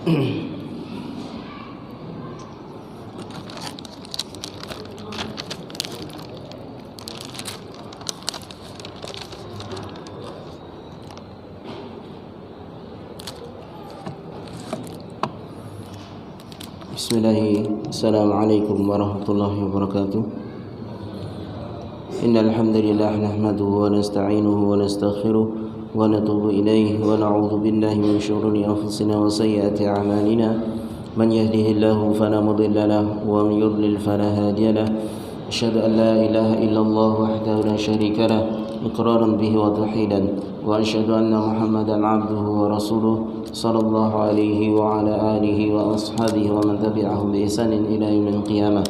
Bismillahirrahmanirrahim. Assalamualaikum warahmatullahi wabarakatuh. Innal hamdalillah nahmaduhu wa nasta'inuhu wa nastaghfiruh wa natubu ilayhi wa na'udzu billahi min shururi anfusina wa sayyiati a'malina. Man yahdihillahu fala mudilla lahu wa man yudlil fala hadiya lahu. Asyhadu an la ilaha illallah wahdahu la syarika lahu iqraran bihi wa tauhidan wa asyhadu anna Muhammadan 'abduhu wa rasuluh sallallahu alaihi wa ala alihi wa ashabihi wa man tabi'ahum bi ihsanin ila yaumil qiyamah.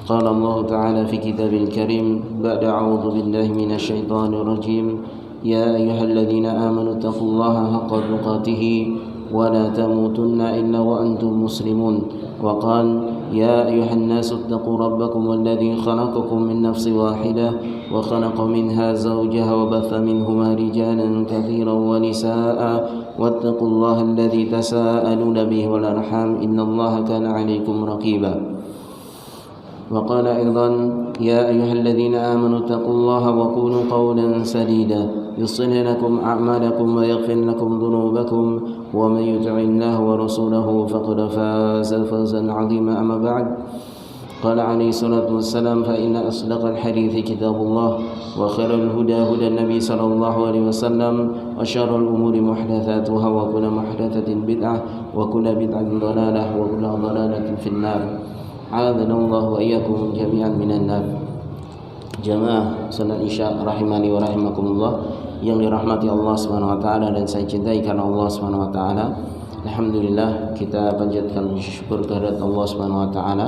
Qala Allah ta'ala fi kitabil karim ba'da a'udzu billahi minasy syaithanir rajim. Ya ayyuhalladzina amanu taqullaha haqqa tuqatih wa la tamutunna illa wa antum muslimun. Wa qala ya ayyuhan nasu ittaqu rabbakum alladzi khalaqakum min nafsin wahidah wa khalaqa minha zawjaha wa batha minhuma rijalan katsiran wa nisaa'a wattaqullaha alladzi tasaaluna bihi wal arham innallaha kana 'alaykum raqiba. Wa qala aidan ya ayyuhalladzina amanu taqullaha wa qulu qawlan sadida yuslih lakum a'malakum wa yaghfir lakum dhunubakum wa man yuti'illaha wa rasulahu faqad faza fawzan 'azima. Amma ba'd. Qala alaihi salatu wassalam fa inna asdaqal hadithi kitabullah wa khairal huda hudan nabi sallallahu alaihi wasallam wa syarrul umuri muhdatsatuha wa kullu muhdatsatin bid'ah wa kullu bid'atin dhalalah wa kullu dhalalatin finnar. A'adzana Allah wa iyyakum jami'an minan nar. Jamaah salat Isya rahimani wa rahimakumullah yang dirahmati Allah Subhanahu wa taala dan saya cintai karena Allah Subhanahu wa taala. Alhamdulillah, kita panjatkan syukur kehadirat Allah Subhanahu wa taala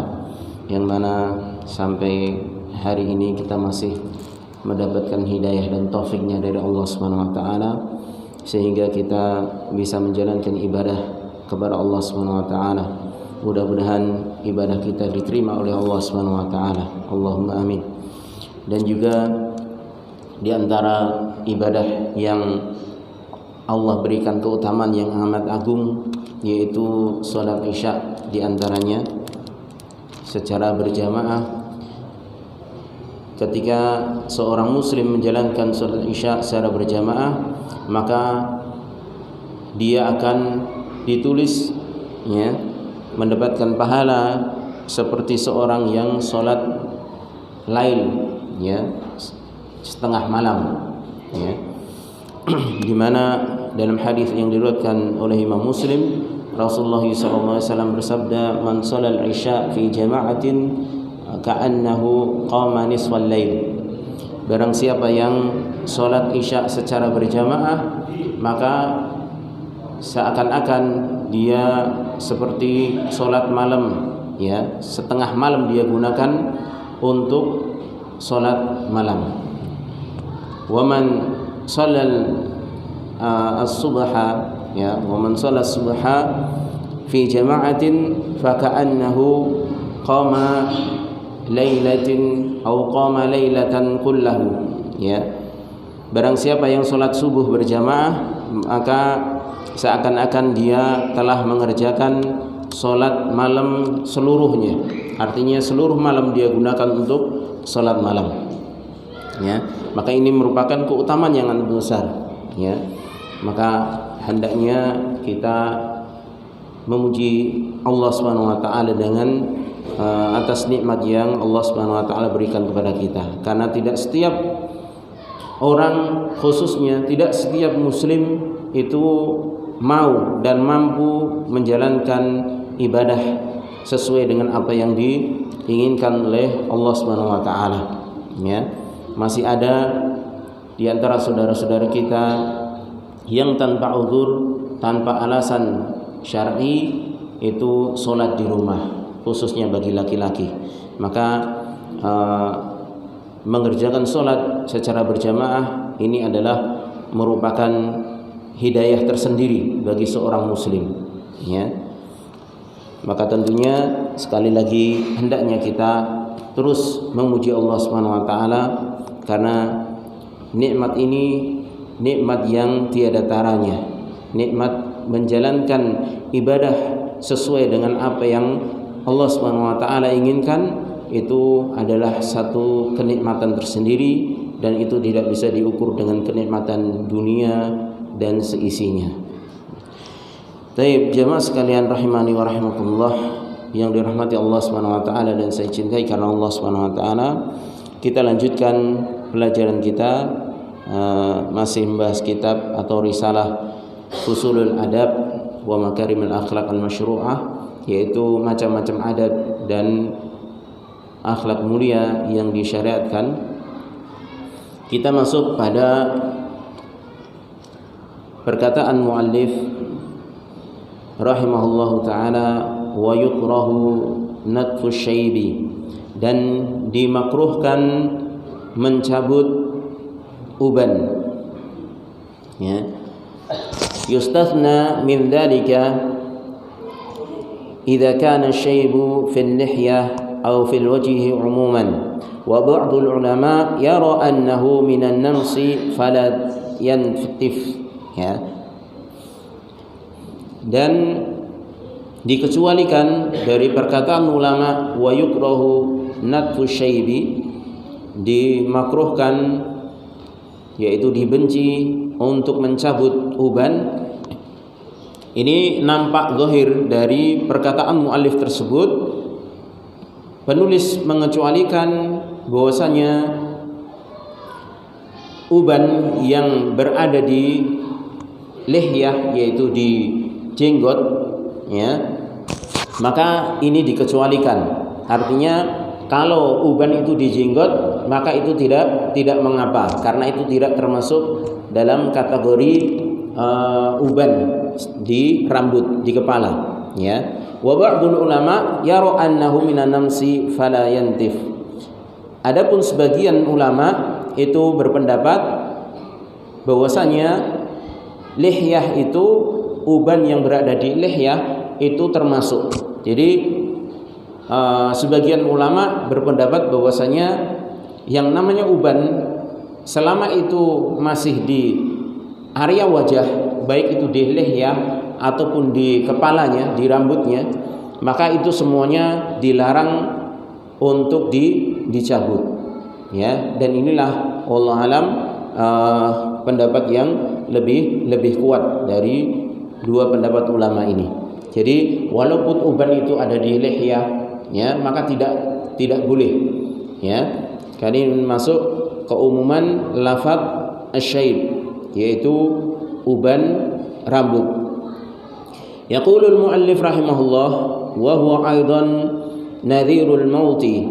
yang mana sampai hari ini kita masih mendapatkan hidayah dan taufiknya dari Allah Subhanahu wa taala sehingga kita bisa menjalankan ibadah kepada Allah Subhanahu wa taala. Mudah-mudahan ibadah kita diterima oleh Allah Subhanahu wa taala. Allahumma amin. Dan juga di antara ibadah yang Allah berikan keutamaan yang amat agung yaitu salat Isya, di antaranya secara berjamaah. Ketika seorang muslim menjalankan salat Isya secara berjamaah, maka dia akan ditulis mendapatkan pahala seperti seorang yang salat lail setengah malam di mana dalam hadis yang diriwayatkan oleh Imam Muslim, Rasulullah SAW bersabda, man shalal isya fi jama'atin ka'annahu qama nisfal lail. Barang siapa yang salat Isya secara berjamaah, maka seakan-akan dia seperti salat malam, setengah malam dia gunakan untuk salat malam. Wa man shallal as-subha wa man shalla as-subha fi jama'atin faka'annahu qama lailatin aw qama lailatan kullahu. Barang siapa yang salat subuh berjamaah, maka seakan-akan dia telah mengerjakan salat malam seluruhnya. Artinya seluruh malam dia gunakan untuk salat malam. Maka ini merupakan keutamaan yang sangat besar. Maka hendaknya kita memuji Allah Subhanahu wa taala dengan atas nikmat yang Allah Subhanahu wa taala berikan kepada kita. Karena tidak setiap orang, khususnya tidak setiap muslim itu mau dan mampu menjalankan ibadah sesuai dengan apa yang diinginkan oleh Allah Subhanahu wa taala. Masih ada di antara saudara-saudara kita yang tanpa uzur, tanpa alasan syar'i itu salat di rumah, khususnya bagi laki-laki. Maka mengerjakan salat secara berjamaah ini adalah merupakan hidayah tersendiri bagi seorang muslim. Maka tentunya sekali lagi hendaknya kita terus memuji Allah Subhanahu wa taala karena nikmat ini nikmat yang tiada taranya, nikmat menjalankan ibadah sesuai dengan apa yang Allah Subhanahu wa taala inginkan, itu adalah satu kenikmatan tersendiri, dan itu tidak bisa diukur dengan kenikmatan dunia dan seisinya. Baik, jemaah sekalian rahimani wa rahmatullah yang dirahmati Allah Subhanahu wa taala dan saya cintai karena Allah Subhanahu wa taala. Kita lanjutkan pelajaran kita, masih membahas kitab atau risalah Fusulul Adab wa Makarimul Akhlaq Al-Masyru'ah, yaitu macam-macam adab dan akhlak mulia yang disyariatkan. Kita masuk pada perkataan muallif rahimahullahu taala, wa yukrahu natfu syaibi, dan dimakruhkan mencabut uban, ya. Yustathna min dhalika idza kana syaibu fil lihyah aw fil wajhi umuman, wa ba'dul ulama yara annahu minan namsi fala yantif, ya. Dan dikecualikan dari perkataan ulama wa yukrahu natfu syaibi, dimakruhkan yaitu dibenci untuk mencabut uban. Ini nampak zahir dari perkataan muallif tersebut. Penulis mengecualikan bahwasanya uban yang berada di lihyah, yaitu di jenggot, ya, maka ini dikecualikan. Artinya kalau uban itu di jenggot, maka itu tidak mengapa, karena itu tidak termasuk dalam kategori uban di rambut, di kepala, ya. Wa ba'dul ulama yara annahu minan namsi fala yantif. Adapun sebagian ulama itu berpendapat bahwasanya lihyah itu, uban yang berada di lihyah itu termasuk. Jadi sebagian ulama berpendapat bahwasanya yang namanya uban selama itu masih di area wajah, baik itu di lihyah ataupun di kepalanya, di rambutnya, maka itu semuanya dilarang untuk dicabut, ya. Dan inilah wallahu alam pendapat yang lebih kuat dari dua pendapat ulama ini. Jadi walaupun uban itu ada di lihyah, ya, maka tidak boleh, ya. Karena ini masuk keumuman lafaz asyaib, yaitu uban rambut. Yaqulul muallif rahimahullah wa huwa aidan nadhirul mauti.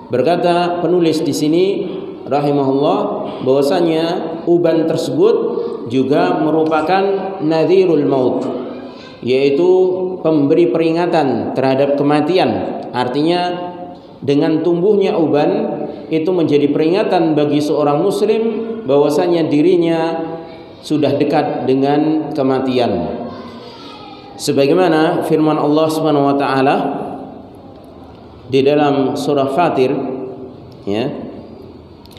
Berkata penulis di sini rahimahullah bahwasanya uban tersebut juga merupakan nadhirul maut, yaitu pemberi peringatan terhadap kematian. Artinya dengan tumbuhnya uban itu menjadi peringatan bagi seorang muslim bahwasanya dirinya sudah dekat dengan kematian. Sebagaimana firman Allah Subhanahu wa taala di dalam surah Fatir, ya,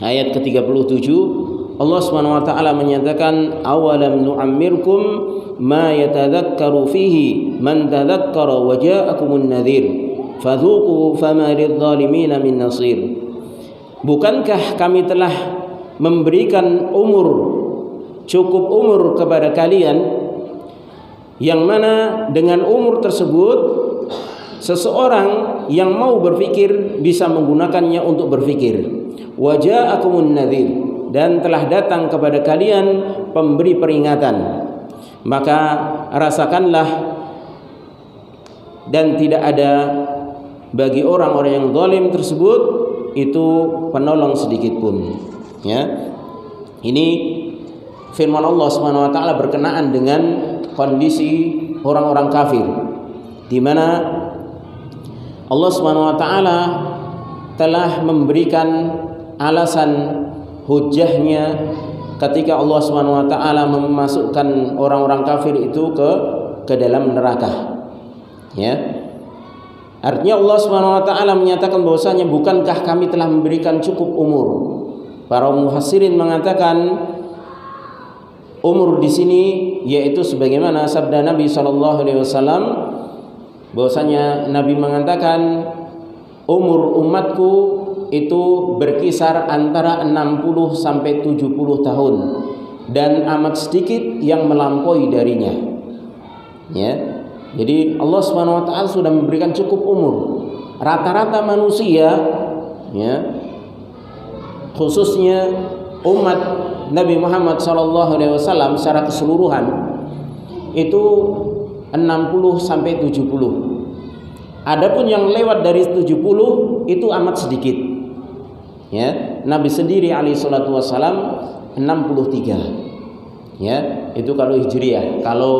ayat ke-37, Allah Subhanahu wa taala menyatakan, awalam nu'ammirkum ma yatadhakkaru fihi man tadhakkara wa ja'akumun nadhir fadhuqu fama lidh-dhalimin min nasir. Bukankah kami telah memberikan cukup umur kepada kalian, yang mana dengan umur tersebut seseorang yang mau berfikir bisa menggunakannya untuk berfikir. Wa ja'akumun nadhir, dan telah datang kepada kalian pemberi peringatan, maka rasakanlah, dan tidak ada bagi orang-orang yang zalim tersebut itu penolong sedikit pun, ya. Ini firman Allah Subhanahu wa taala berkenaan dengan kondisi orang-orang kafir, di mana Allah Subhanahu wa taala telah memberikan alasan hujahnya ketika Allah Subhanahu wa taala memasukkan orang-orang kafir itu ke dalam neraka, ya. Artinya Allah Subhanahu wa taala menyatakan bahwasanya bukankah kami telah memberikan cukup umur. Para mufassirin mengatakan umur di sini yaitu sebagaimana sabda Nabi sallallahu alaihi wasallam bahwasanya Nabi mengatakan umur umatku itu berkisar antara 60 sampai 70 tahun dan amat sedikit yang melampaui darinya. Ya. Jadi Allah Subhanahu wa taala sudah memberikan cukup umur. Rata-rata manusia ya, khususnya umat Nabi Muhammad SAW secara keseluruhan itu 60 sampai 70. Adapun yang lewat dari 70 itu amat sedikit. Ya, Nabi sendiri alaihi salatu wasallam 63. Ya, itu kalau Hijriah. Kalau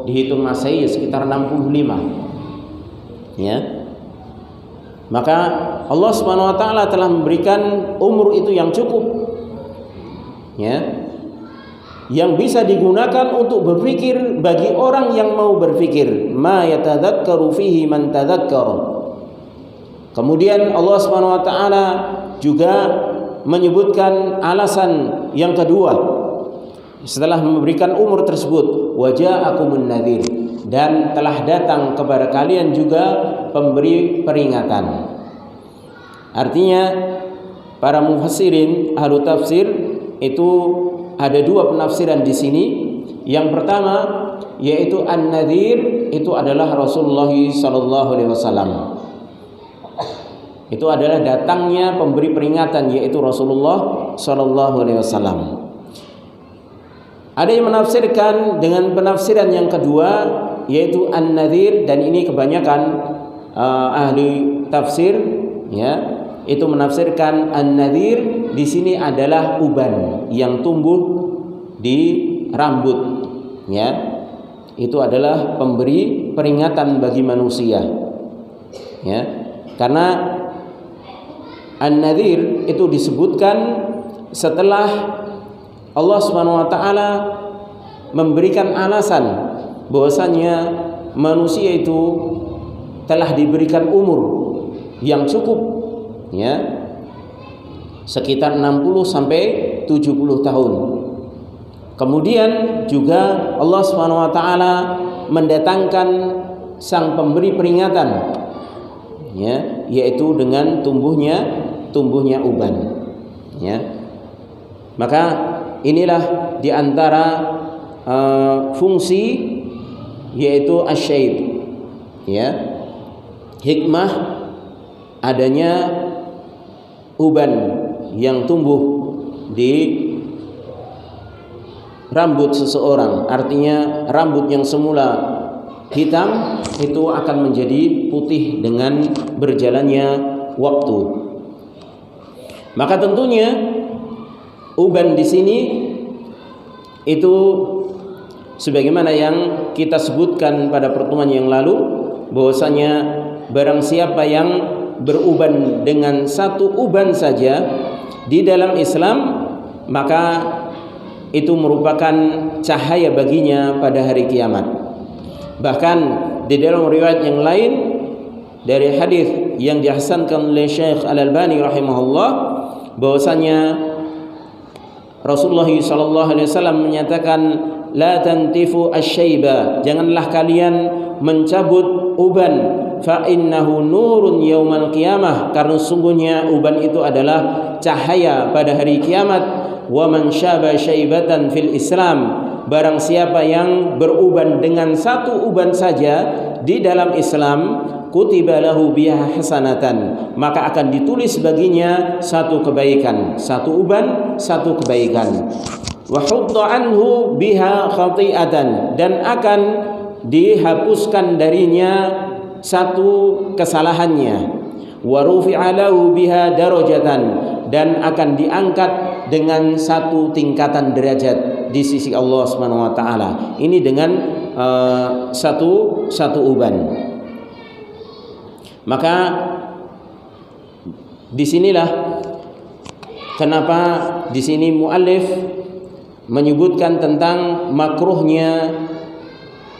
dihitung Masehi sekitar 65. Ya. Maka Allah Subhanahu wa taala telah memberikan umur itu yang cukup. Ya. Yang bisa digunakan untuk berpikir bagi orang yang mau berpikir. Ma yatadzakkaru fihi man tadzakkara. Kemudian Allah Subhanahu wa taala juga menyebutkan alasan yang kedua setelah memberikan umur tersebut, waja'akumun nadhir, dan telah datang kepada kalian juga pemberi peringatan. Artinya para mufassirin ahlu tafsir itu ada dua penafsiran di sini. Yang pertama yaitu an-nadhir itu adalah Rasulullah sallallahu alaihi wasallam. Itu adalah datangnya pemberi peringatan yaitu Rasulullah sallallahu alaihi wasallam. Ada yang menafsirkan dengan penafsiran yang kedua yaitu an-nadhir, dan ini kebanyakan ahli tafsir ya, itu menafsirkan an-nadhir di sini adalah uban yang tumbuh di rambut ya. Itu adalah pemberi peringatan bagi manusia. Ya. Karena an-nadhir itu disebutkan setelah Allah Subhanahu wa taala memberikan alasan bahwasanya manusia itu telah diberikan umur yang cukup ya, sekitar 60 sampai 70 tahun. Kemudian juga Allah Subhanahu wa taala mendatangkan sang pemberi peringatan ya, yaitu dengan tumbuhnya uban ya. Maka inilah di antara fungsi yaitu asyaid ya, hikmah adanya uban yang tumbuh di rambut seseorang. Artinya rambut yang semula hitam itu akan menjadi putih dengan berjalannya waktu. Maka tentunya uban di sini itu sebagaimana yang kita sebutkan pada pertemuan yang lalu, bahwasanya barang siapa yang beruban dengan satu uban saja di dalam Islam, maka itu merupakan cahaya baginya pada hari kiamat. Bahkan di dalam riwayat yang lain dari hadis yang dihasankan oleh Syekh Al-Albani rahimahullah, bahwasanya Rasulullah sallallahu alaihi wasallam menyatakan la tantifu asy-syaiba, janganlah kalian mencabut uban, fa innahu nurun yaumal qiyamah, karena sungguhnya uban itu adalah cahaya pada hari kiamat. Wa man syaba syaibatan fil Islam, barang siapa yang beruban dengan satu uban saja di dalam Islam, kutiba lahu biha hasanatan, maka akan ditulis baginya satu kebaikan, satu uban, satu kebaikan. Wa hudda anhu biha khati'atan, dan akan dihapuskan darinya satu kesalahannya. Wa rufi'a lahu biha darajatan, dan akan diangkat dengan satu tingkatan derajat di sisi Allah Subhanahu wa taala. Ini dengan satu uban. Maka disinilah kenapa di sini muallif menyebutkan tentang makruhnya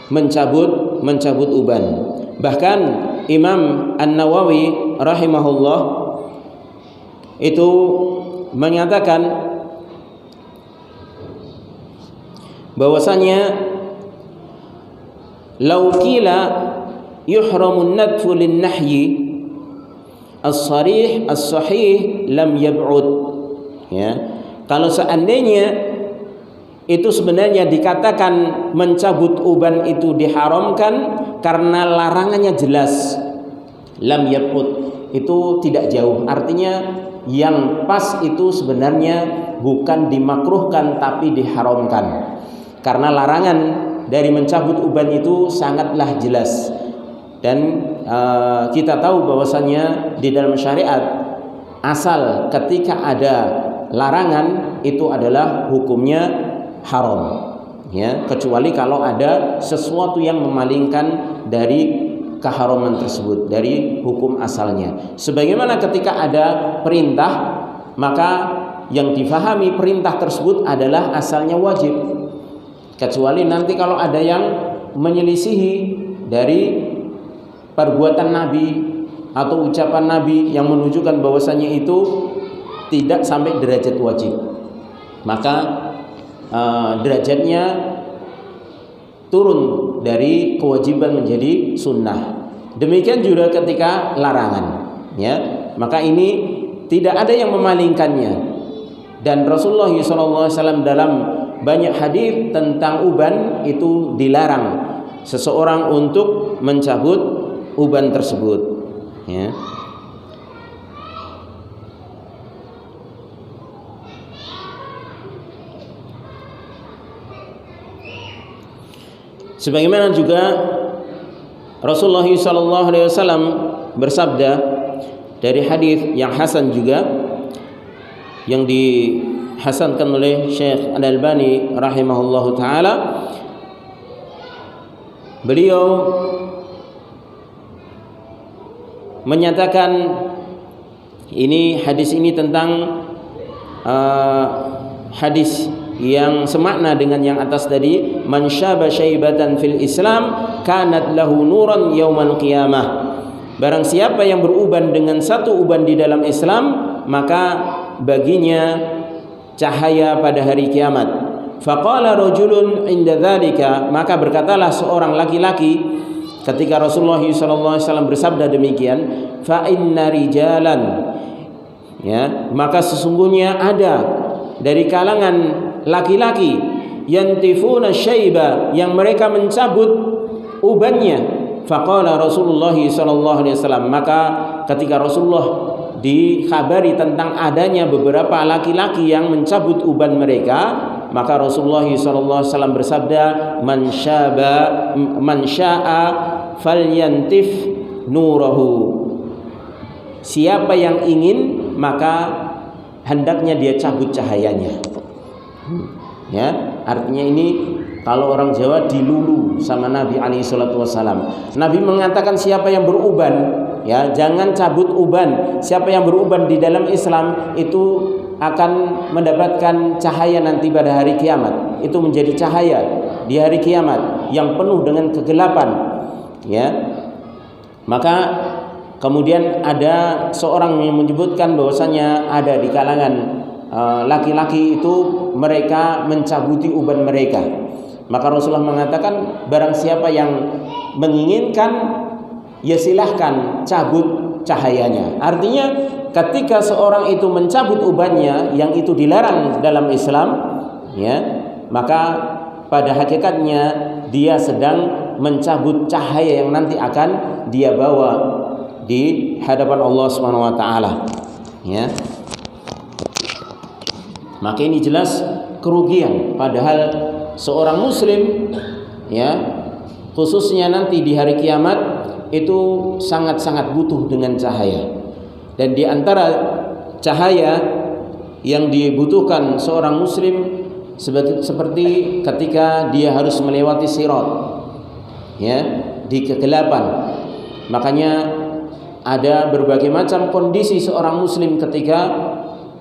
mencabut uban. Bahkan Imam An-Nawawi rahimahullah itu menyatakan bahwasanya law qila yuhramun nadfu lin nahyi as-sarih as-sahih lam yab'ud, ya. Kalau seandainya itu sebenarnya dikatakan mencabut uban itu diharamkan karena larangannya jelas, lam yab'ud, itu tidak jauh. Artinya yang pas itu sebenarnya bukan dimakruhkan tapi diharamkan, karena larangan dari mencabut uban itu sangatlah jelas. Dan kita tahu bahwasanya di dalam syariat asal ketika ada larangan itu adalah hukumnya haram, ya, kecuali kalau ada sesuatu yang memalingkan dari keharaman tersebut, dari hukum asalnya. Sebagaimana ketika ada perintah, maka yang difahami perintah tersebut adalah asalnya wajib, kecuali nanti kalau ada yang menyelisihi dari perbuatan Nabi atau ucapan Nabi yang menunjukkan bahwasanya itu tidak sampai derajat wajib, maka derajatnya turun dari kewajiban menjadi sunnah. Demikian juga ketika larangan, ya, maka ini tidak ada yang memalingkannya. Dan Rasulullah SAW dalam banyak hadis tentang uban itu dilarang seseorang untuk mencabut uban tersebut, ya. Sebagaimana juga Rasulullah SAW bersabda dari hadis yang hasan juga, yang dihasankan oleh Syekh Al-Albani rahimahullahu taala. Beliau menyatakan hadis ini tentang hadis yang semakna dengan yang atas tadi, man syaba syaibatan fil Islam kanat lahu nuran yaumal qiyamah. Barang siapa yang beruban dengan satu uban di dalam Islam, maka baginya cahaya pada hari kiamat. Faqala rajulun inda dzalika, maka berkatalah seorang laki-laki ketika Rasulullah SAW bersabda demikian, fa inna rijalan, ya, maka sesungguhnya ada dari kalangan laki-laki yantifuna syaiba, yang mereka mencabut ubannya. Faqala Rasulullah SAW, maka ketika Rasulullah dikhabari tentang adanya beberapa laki-laki yang mencabut uban mereka, maka Rasulullah SAW bersabda, man syaa falyantif nurahu, siapa yang ingin maka hendaknya dia cabut cahayanya. Ya, artinya ini kalau orang Jawa dilulu sama Nabi SAW. Nabi mengatakan siapa yang beruban, ya, jangan cabut uban. Siapa yang beruban di dalam Islam itu akan mendapatkan cahaya nanti pada hari kiamat. Itu menjadi cahaya di hari kiamat yang penuh dengan kegelapan, ya. Maka kemudian ada seorang yang menyebutkan bahwasanya ada di kalangan laki-laki itu mereka mencabuti uban mereka. Maka Rasulullah mengatakan barang siapa yang menginginkan, ya silahkan cabut cahayanya. Artinya ketika seorang itu mencabut ubannya yang itu dilarang dalam Islam, ya, maka pada hakikatnya dia sedang mencabut cahaya yang nanti akan dia bawa di hadapan Allah Subhanahu wa taala, ya. Maka ini jelas kerugian, padahal seorang muslim, ya, khususnya nanti di hari kiamat itu sangat-sangat butuh dengan cahaya. Dan di antara cahaya yang dibutuhkan seorang muslim seperti ketika dia harus melewati sirat, ya, di kegelapan. Makanya ada berbagai macam kondisi seorang muslim ketika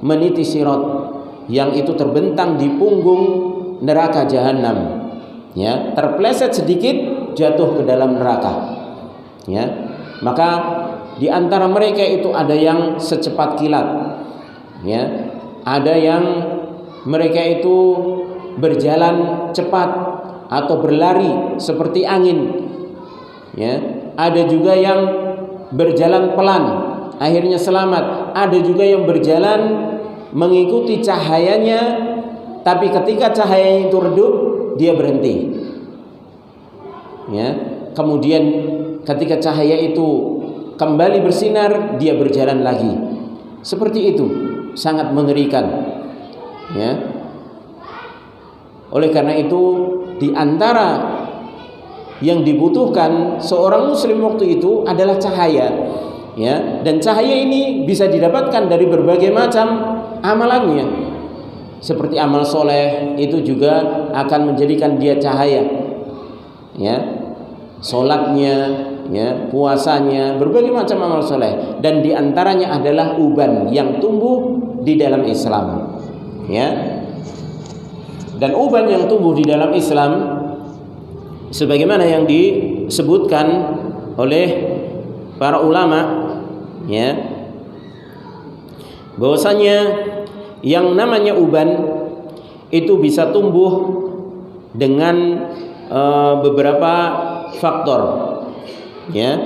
meniti sirat yang itu terbentang di punggung neraka jahanam, ya, terpleset sedikit jatuh ke dalam neraka, ya. Maka di antara mereka itu ada yang secepat kilat, ya, ada yang mereka itu berjalan cepat atau berlari seperti angin. Ya, ada juga yang berjalan pelan, akhirnya selamat. Ada juga yang berjalan mengikuti cahayanya, tapi ketika cahayanya itu redup, dia berhenti. Ya, kemudian ketika cahaya itu kembali bersinar, dia berjalan lagi. Seperti itu, sangat mengerikan. Ya. Oleh karena itu, di antara yang dibutuhkan seorang muslim waktu itu adalah cahaya. Ya, dan cahaya ini bisa didapatkan dari berbagai macam amalannya. Seperti amal soleh itu juga akan menjadikan dia cahaya. Ya, solatnya, ya, puasanya, berbagai macam amal soleh. Dan diantaranya adalah uban yang tumbuh di dalam Islam. Ya. Dan uban yang tumbuh di dalam Islam, sebagaimana yang disebutkan oleh para ulama, ya, bahwasanya yang namanya uban itu bisa tumbuh dengan beberapa faktor. Ya,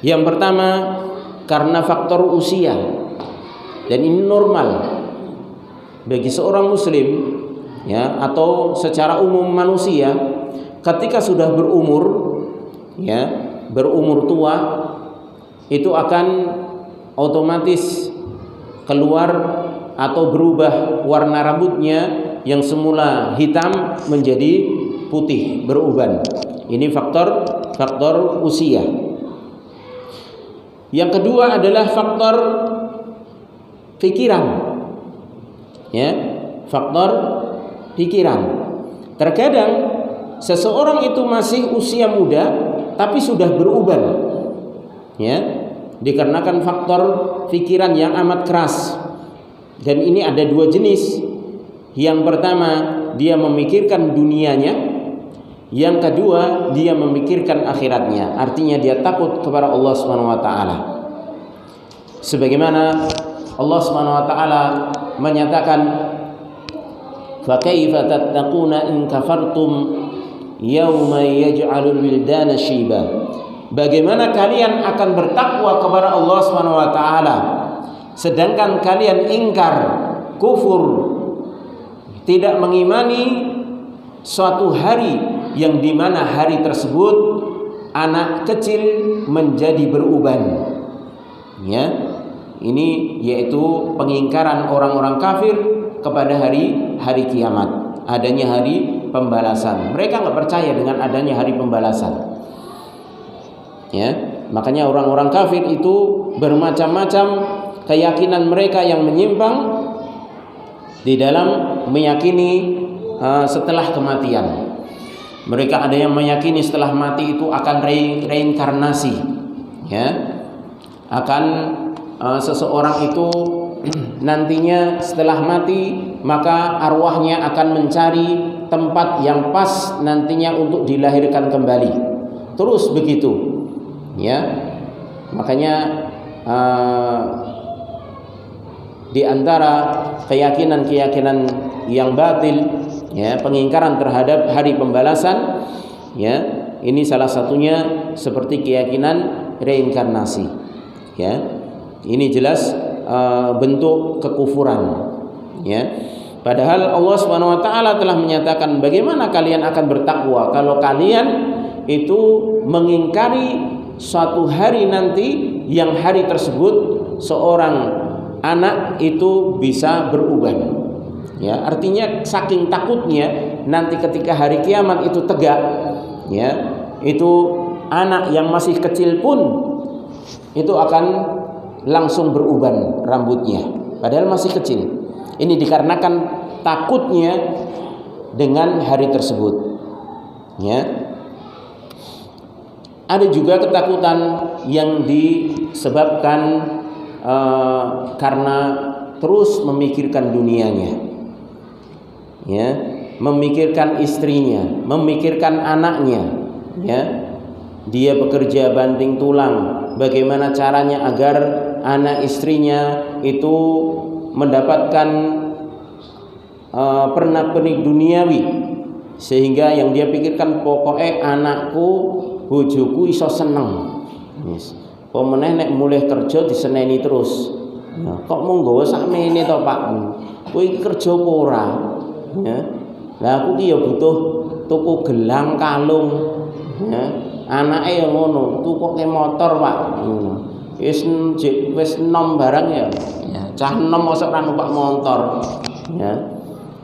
yang pertama karena faktor usia, dan ini normal bagi seorang muslim, ya, atau secara umum manusia. Ketika sudah berumur, ya, berumur tua, itu akan otomatis keluar atau berubah warna rambutnya yang semula hitam menjadi putih, beruban. Ini faktor usia. Yang kedua adalah faktor pikiran. Ya, faktor pikiran. Terkadang seseorang itu masih usia muda tapi sudah beruban, ya, dikarenakan faktor pikiran yang amat keras. Dan ini ada dua jenis. Yang pertama, dia memikirkan dunianya. Yang kedua, dia memikirkan akhiratnya. Artinya dia takut kepada Allah Subhanahu wa taala. Sebagaimana Allah Subhanahu wa taala menyatakan, "Fa kaifa tattaquna in kafartum yauma yaj'alul wildana syiba." Bagaimana kalian akan bertakwa kepada Allah Subhanahu wa taala sedangkan kalian ingkar, kufur, tidak mengimani suatu hari yang dimana hari tersebut anak kecil menjadi beruban. Ya, ini yaitu pengingkaran orang-orang kafir kepada hari kiamat, adanya hari pembalasan. Mereka nggak percaya dengan adanya hari pembalasan. Ya, makanya orang-orang kafir itu bermacam-macam keyakinan mereka yang menyimpang di dalam meyakini setelah kematian. Mereka ada yang meyakini setelah mati itu akan reinkarnasi, ya, akan seseorang itu nantinya setelah mati maka arwahnya akan mencari tempat yang pas nantinya untuk dilahirkan kembali. Terus begitu, ya. Makanya di antara keyakinan-keyakinan yang batil, ya, pengingkaran terhadap hari pembalasan, ya, ini salah satunya seperti keyakinan reinkarnasi, ya. Ini jelas bentuk kekufuran, ya. Padahal Allah Subhanahu wa taala telah menyatakan bagaimana kalian akan bertakwa kalau kalian itu mengingkari suatu hari nanti yang hari tersebut seorang anak itu bisa beruban. Ya, artinya saking takutnya nanti ketika hari kiamat itu tegak, ya, itu anak yang masih kecil pun itu akan langsung beruban rambutnya padahal masih kecil. Ini dikarenakan takutnya dengan hari tersebut, ya. Ada juga ketakutan yang disebabkan karena terus memikirkan dunianya, ya, memikirkan istrinya, memikirkan anaknya, ya. Dia bekerja banting tulang, bagaimana caranya agar anak istrinya itu mendapatkan pernak-pernik duniawi, sehingga yang dia pikirkan pokoknya anakku bojoku iso seneng. Yes. Pemeneh nek mulai kerja diseneni terus. Nah, kok mung nggawa sakmene to Pak? Kowe iki kerja apa ora? Ya. Lah aku ki ya butuh tuku gelang kalung. Ya. Anake ya ngono, tukoke motor Pak. Ngono. Wis enom barang ya. Ya, cah enom mosok ora numpak motor. Ya.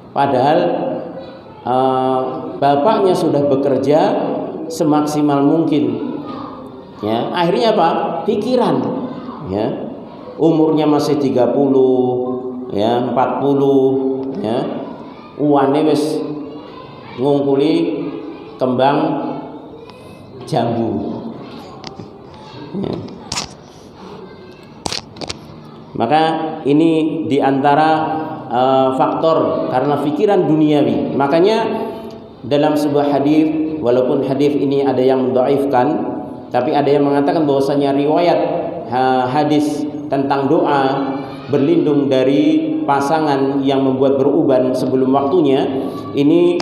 Padahal bapaknya sudah bekerja semaksimal mungkin. Ya, akhirnya apa? Pikiran. Ya. Umurnya masih 30, ya, 40, ya. Uwane wis ngungkuli kembang jambu. Ya. Maka ini diantara faktor karena pikiran duniawi. Makanya dalam sebuah hadis, walaupun hadis ini ada yang dhaifkan, tapi ada yang mengatakan bahwasanya riwayat hadis tentang doa berlindung dari pasangan yang membuat beruban sebelum waktunya, ini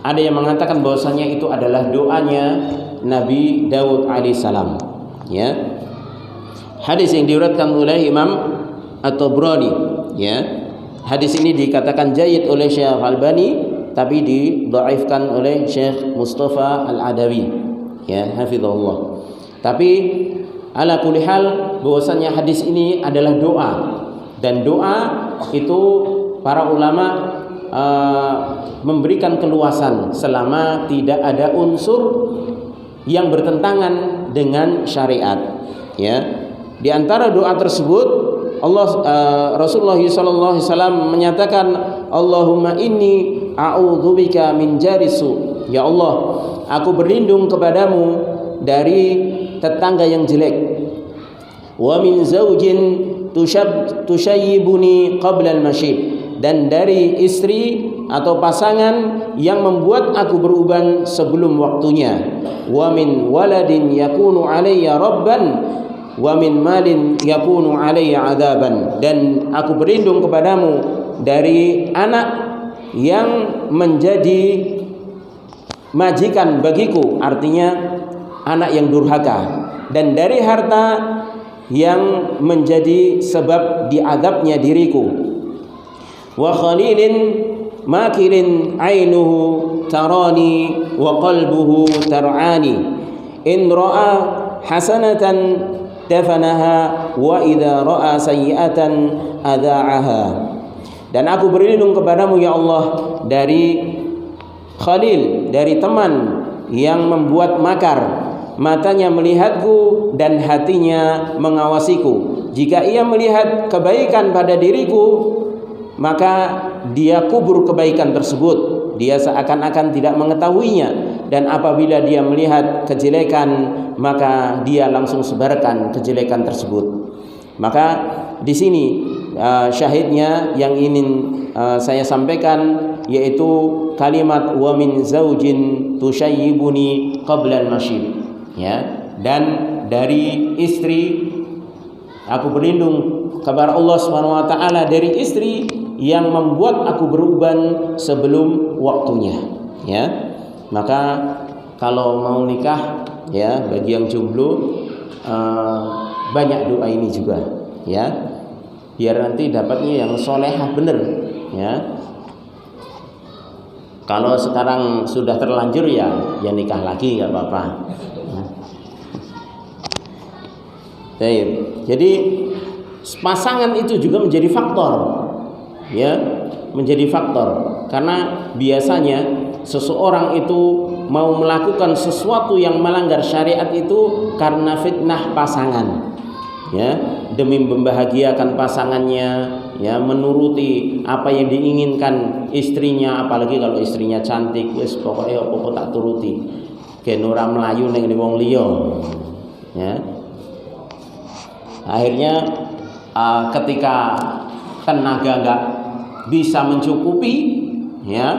ada yang mengatakan bahwasanya itu adalah doanya Nabi Daud alaihissalam. Ya, hadis yang diriwayatkan oleh Imam At-Tabrani. Ya, hadis ini dikatakan jayyid oleh Syekh Albani, tapi didhaifkan oleh Syekh Mustafa Al-Adawi. Ya, hafizahullah. Tapi ala kulli hal bahwasanya hadis ini adalah doa, dan doa itu para ulama memberikan keluasan selama tidak ada unsur yang bertentangan dengan syariat. Ya, di antara doa tersebut Rasulullah sallallahu alaihi wasallam menyatakan, Allahumma inni a'udzubika min jarisu. Ya Allah, aku berlindung kepadamu dari tetangga yang jelek. Wa min zaujin tushayyibuni qabla al-mashib, dan dari istri atau pasangan yang membuat aku beruban sebelum waktunya. Wa min waladin yakunu alayya rabban wa min malin yakunu alayya adaban, dan aku berlindung kepadamu dari anak yang menjadi majikan bagiku, artinya anak yang durhaka, dan dari harta yang menjadi sebab diadabnya diriku. Wa khalilin makirin ainuhu tarani wa qalbuhu tar'ani, in ra'a hasanatan dafanaha wa idza ra'a sayyi'atan adha'aha. Dan aku berlindung kepadamu ya Allah dari khalil, dari teman yang membuat makar. Matanya melihatku dan hatinya mengawasiku. Jika ia melihat kebaikan pada diriku, maka dia kubur kebaikan tersebut. Dia seakan-akan tidak mengetahuinya. Dan apabila dia melihat kejelekan, maka dia langsung sebarkan kejelekan tersebut. Maka di sini syahidnya yang ingin saya sampaikan, yaitu kalimat wa min zaujin tushayyibuni qabla al-mashib. Ya, dan dari istri aku berlindung kepada Allah Subhanahu wa taala dari istri yang membuat aku beruban sebelum waktunya. Ya. Maka kalau mau nikah, ya, bagi yang jomblo banyak doa ini juga, ya. Biar nanti dapatnya yang solehah bener, ya. Kalau sekarang sudah terlanjur ya nikah lagi nggak apa-apa. Jadi pasangan itu juga menjadi faktor, ya, menjadi faktor. Karena biasanya seseorang itu mau melakukan sesuatu yang melanggar syariat itu karena fitnah pasangan, ya, demi membahagiakan pasangannya, ya, menuruti apa yang diinginkan istrinya, apalagi kalau istrinya cantik, wis pokoknya apa tak turuti. Gen ora mlayu ning wong liya, ya. Akhirnya ketika tenaga enggak bisa mencukupi, ya,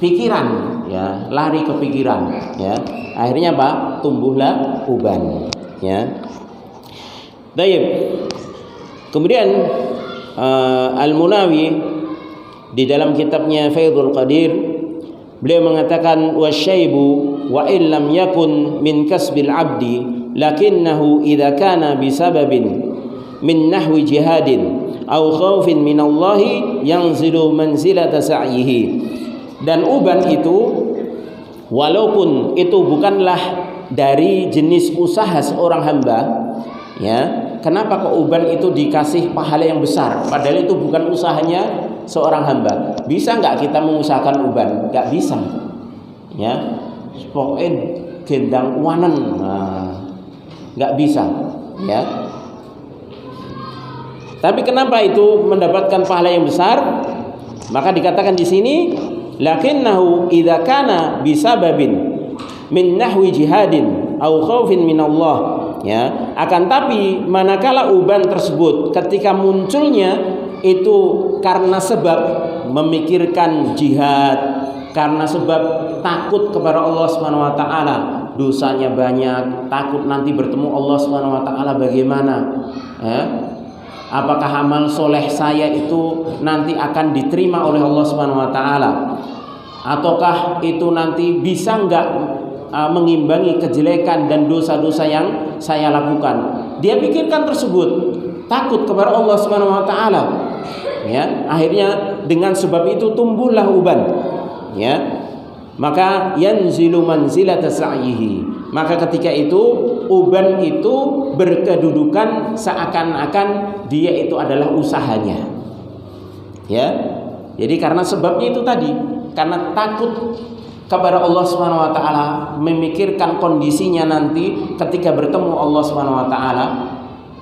pikiran, ya, lari ke pikiran, ya. Akhirnya apa? Tumbuhlah uban, ya. Baik. Kemudian Al-Munawi di dalam kitabnya Faidul Qadir, beliau mengatakan wasyaibu wa illam yakun min kasbil abdi lakinnahu idza kana bisababin min nahwi jihadin aw khaufin min Allah yanzilu manzilata sa'yihi. Dan uban itu walaupun itu bukanlah dari jenis usaha seorang hamba, ya, kenapa kok uban itu dikasih pahala yang besar padahal itu bukan usahanya seorang hamba? Bisa nggak kita mengusahakan uban? Nggak bisa, ya. Pokoknya gendang wanen, nggak bisa, ya. Tapi kenapa itu mendapatkan pahala yang besar? Maka dikatakan di sini, lakinnahu idza kana bisababin min nahwi jihadin au khaufin min Allah, ya. Akan tapi manakala uban tersebut ketika munculnya itu karena sebab memikirkan jihad, karena sebab takut kepada Allah Subhanahu wa taala, dosanya banyak, takut nanti bertemu Allah Subhanahu wa taala bagaimana, ya? Apakah amal soleh saya itu nanti akan diterima oleh Allah Subhanahu wa taala, ataukah itu nanti bisa enggak mengimbangi kejelekan dan dosa-dosa yang saya lakukan? Dia pikirkan tersebut, takut kepada Allah Subhanahu wa taala, ya. Akhirnya dengan sebab itu tumbuhlah uban, ya. Maka yanzilu manzilata sa'yihi. Maka ketika itu uban itu berkedudukan seakan-akan dia itu adalah usahanya, ya. Jadi karena sebabnya itu tadi, karena takut kepada Allah Subhanahu wa taala, memikirkan kondisinya nanti ketika bertemu Allah Subhanahu wa taala,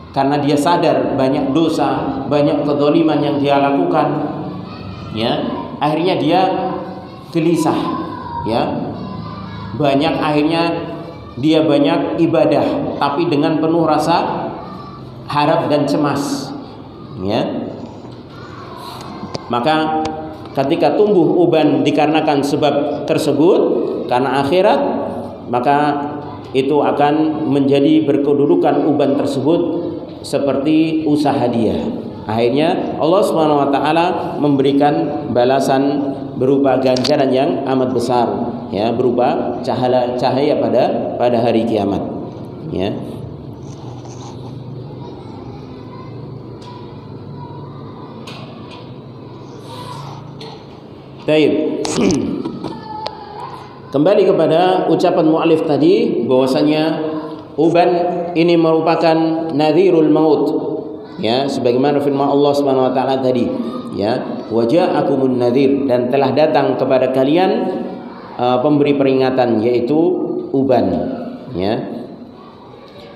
karena dia sadar banyak dosa, banyak kezaliman yang dia lakukan, ya. Akhirnya dia gelisah, ya. Akhirnya dia banyak ibadah tapi dengan penuh rasa harap dan cemas, ya. Maka ketika tumbuh uban dikarenakan sebab tersebut, karena akhirat, maka itu akan menjadi berkedudukan uban tersebut seperti usaha dia. Akhirnya Allah Subhanahu wa taala memberikan balasan berupa ganjaran yang amat besar, ya, berupa cahaya pada hari kiamat, ya. Baik. Kembali kepada ucapan mu'alif tadi bahwasanya uban ini merupakan nadhirul maut, ya, sebagaimana firman Allah Subhanahu wa taala tadi, ya, waja'akumun nadhir, dan telah datang kepada kalian pemberi peringatan, yaitu uban, ya.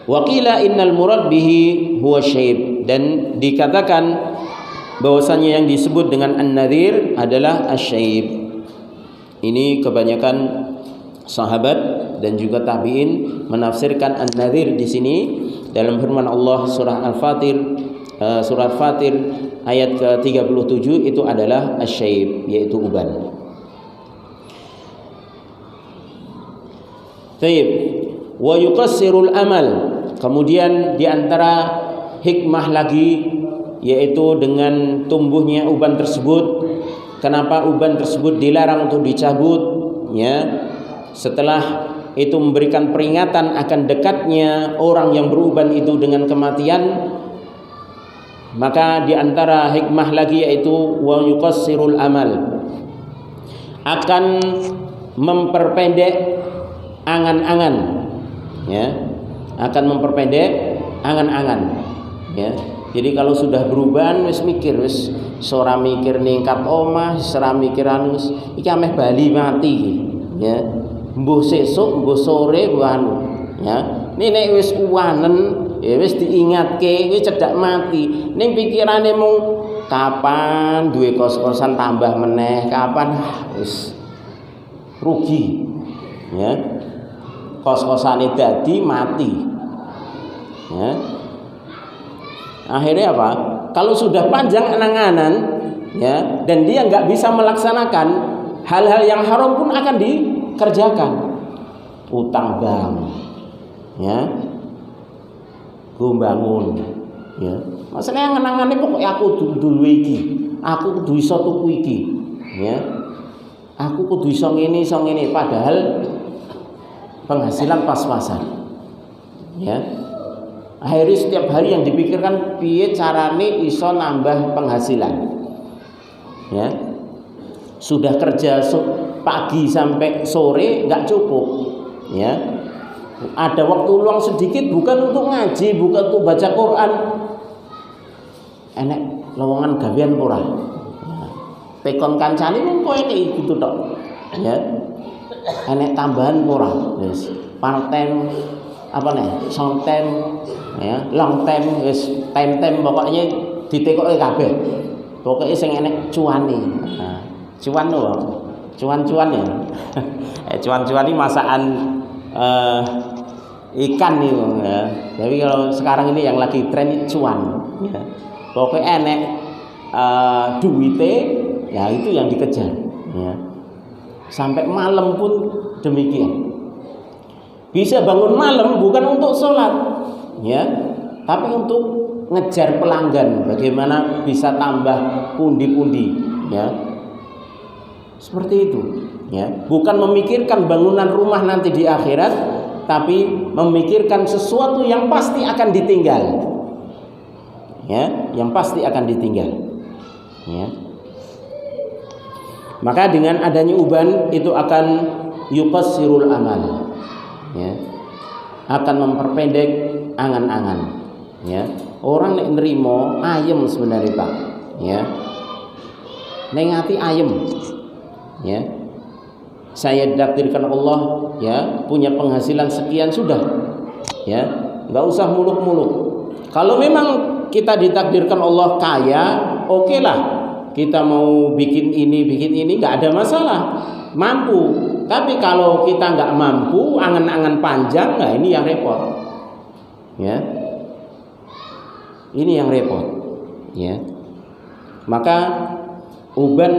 Wa qila innal murad bihi huwa syaib, dan dikatakan bahwasanya yang disebut dengan an-nadhir adalah asyaib. Ini kebanyakan sahabat dan juga tabi'in menafsirkan an-nadhir di sini dalam firman Allah surah Al-Fatir, surat Fatir ayat ke-37 itu adalah asyaib, yaitu uban. Baik. Wa yuqassirul amal. Kemudian di antara hikmah lagi, yaitu dengan tumbuhnya uban tersebut, kenapa uban tersebut dilarang untuk dicabut, ya, setelah itu memberikan peringatan akan dekatnya orang yang beruban itu dengan kematian. Maka di antara hikmah lagi yaitu wa yuqassirul amal, akan memperpendek angan-angan, ya, akan memperpendek angan-angan, ya. Jadi kalau sudah beruban wis mikir, wis ora mikir ningkat omah, ora mikir anu, iki ameh bali mati, ya. Mbuh sesuk, mbuh sore, mbuh anu, ya. Nek wis uwanen, ya wis diingatke, wis cedak mati. Ning pikirane mung kapan duwe kos-kosan tambah meneh, kapan wis rugi, ya. Kos-kosane dadi mati, ya. Akhirnya apa? Kalau sudah panjang angan-angan, ya, dan dia nggak bisa melaksanakan hal-hal yang haram pun akan dikerjakan. Utang bank, ya, gue bangun, ya. Masalahnya angan-angannya pokoknya aku dulu iki, aku kudu iso tuku iki, ya. Aku kudu iso ngene padahal penghasilan pas-pasan. Ya. Akhirnya setiap hari yang dipikirkan piye carane iso nambah penghasilan. Ya. Sudah kerja pagi sampai sore nggak cukup, ya. Ada waktu luang sedikit bukan untuk ngaji, bukan untuk baca Quran. Enek lowongan gawean ora. Tekon kancane mung koyo iki gitu tok. Ya. Enek tambahan ora, wis. Part-time apa nih? Short-time, ya, long-time, wis time-time pokoknya ditekoke kabeh. Pokoke sing enek cuane. Nah, cuan lho. Cuan-cuan ya. Cuan-cuan ini masakan ikan nih, ya. Jadi kalau sekarang ini yang lagi tren cuan, ya. Pokoknya enek duwite, ya itu yang dikejar, ya. Sampai malam pun demikian. Bisa bangun malam bukan untuk sholat, ya, tapi untuk ngejar pelanggan. Bagaimana bisa tambah pundi-pundi, ya. Seperti itu, ya. Bukan memikirkan bangunan rumah nanti di akhirat, tapi memikirkan sesuatu yang pasti akan ditinggal, ya, yang pasti akan ditinggal, ya. Maka dengan adanya uban itu akan yuqassirul amal, ya, akan memperpendek angan-angan, ya. Orang nek nrimo ayem sebenarnya Pak, ya, ning ati ayem, ya. Saya ditakdirkan Allah, ya, punya penghasilan sekian sudah, ya, nggak usah muluk-muluk. Kalau memang kita ditakdirkan Allah kaya, oke lah, kita mau bikin ini nggak ada masalah, mampu. Tapi kalau kita nggak mampu, angan-angan panjang, nah ini yang repot, ya, ini yang repot, ya. Maka uban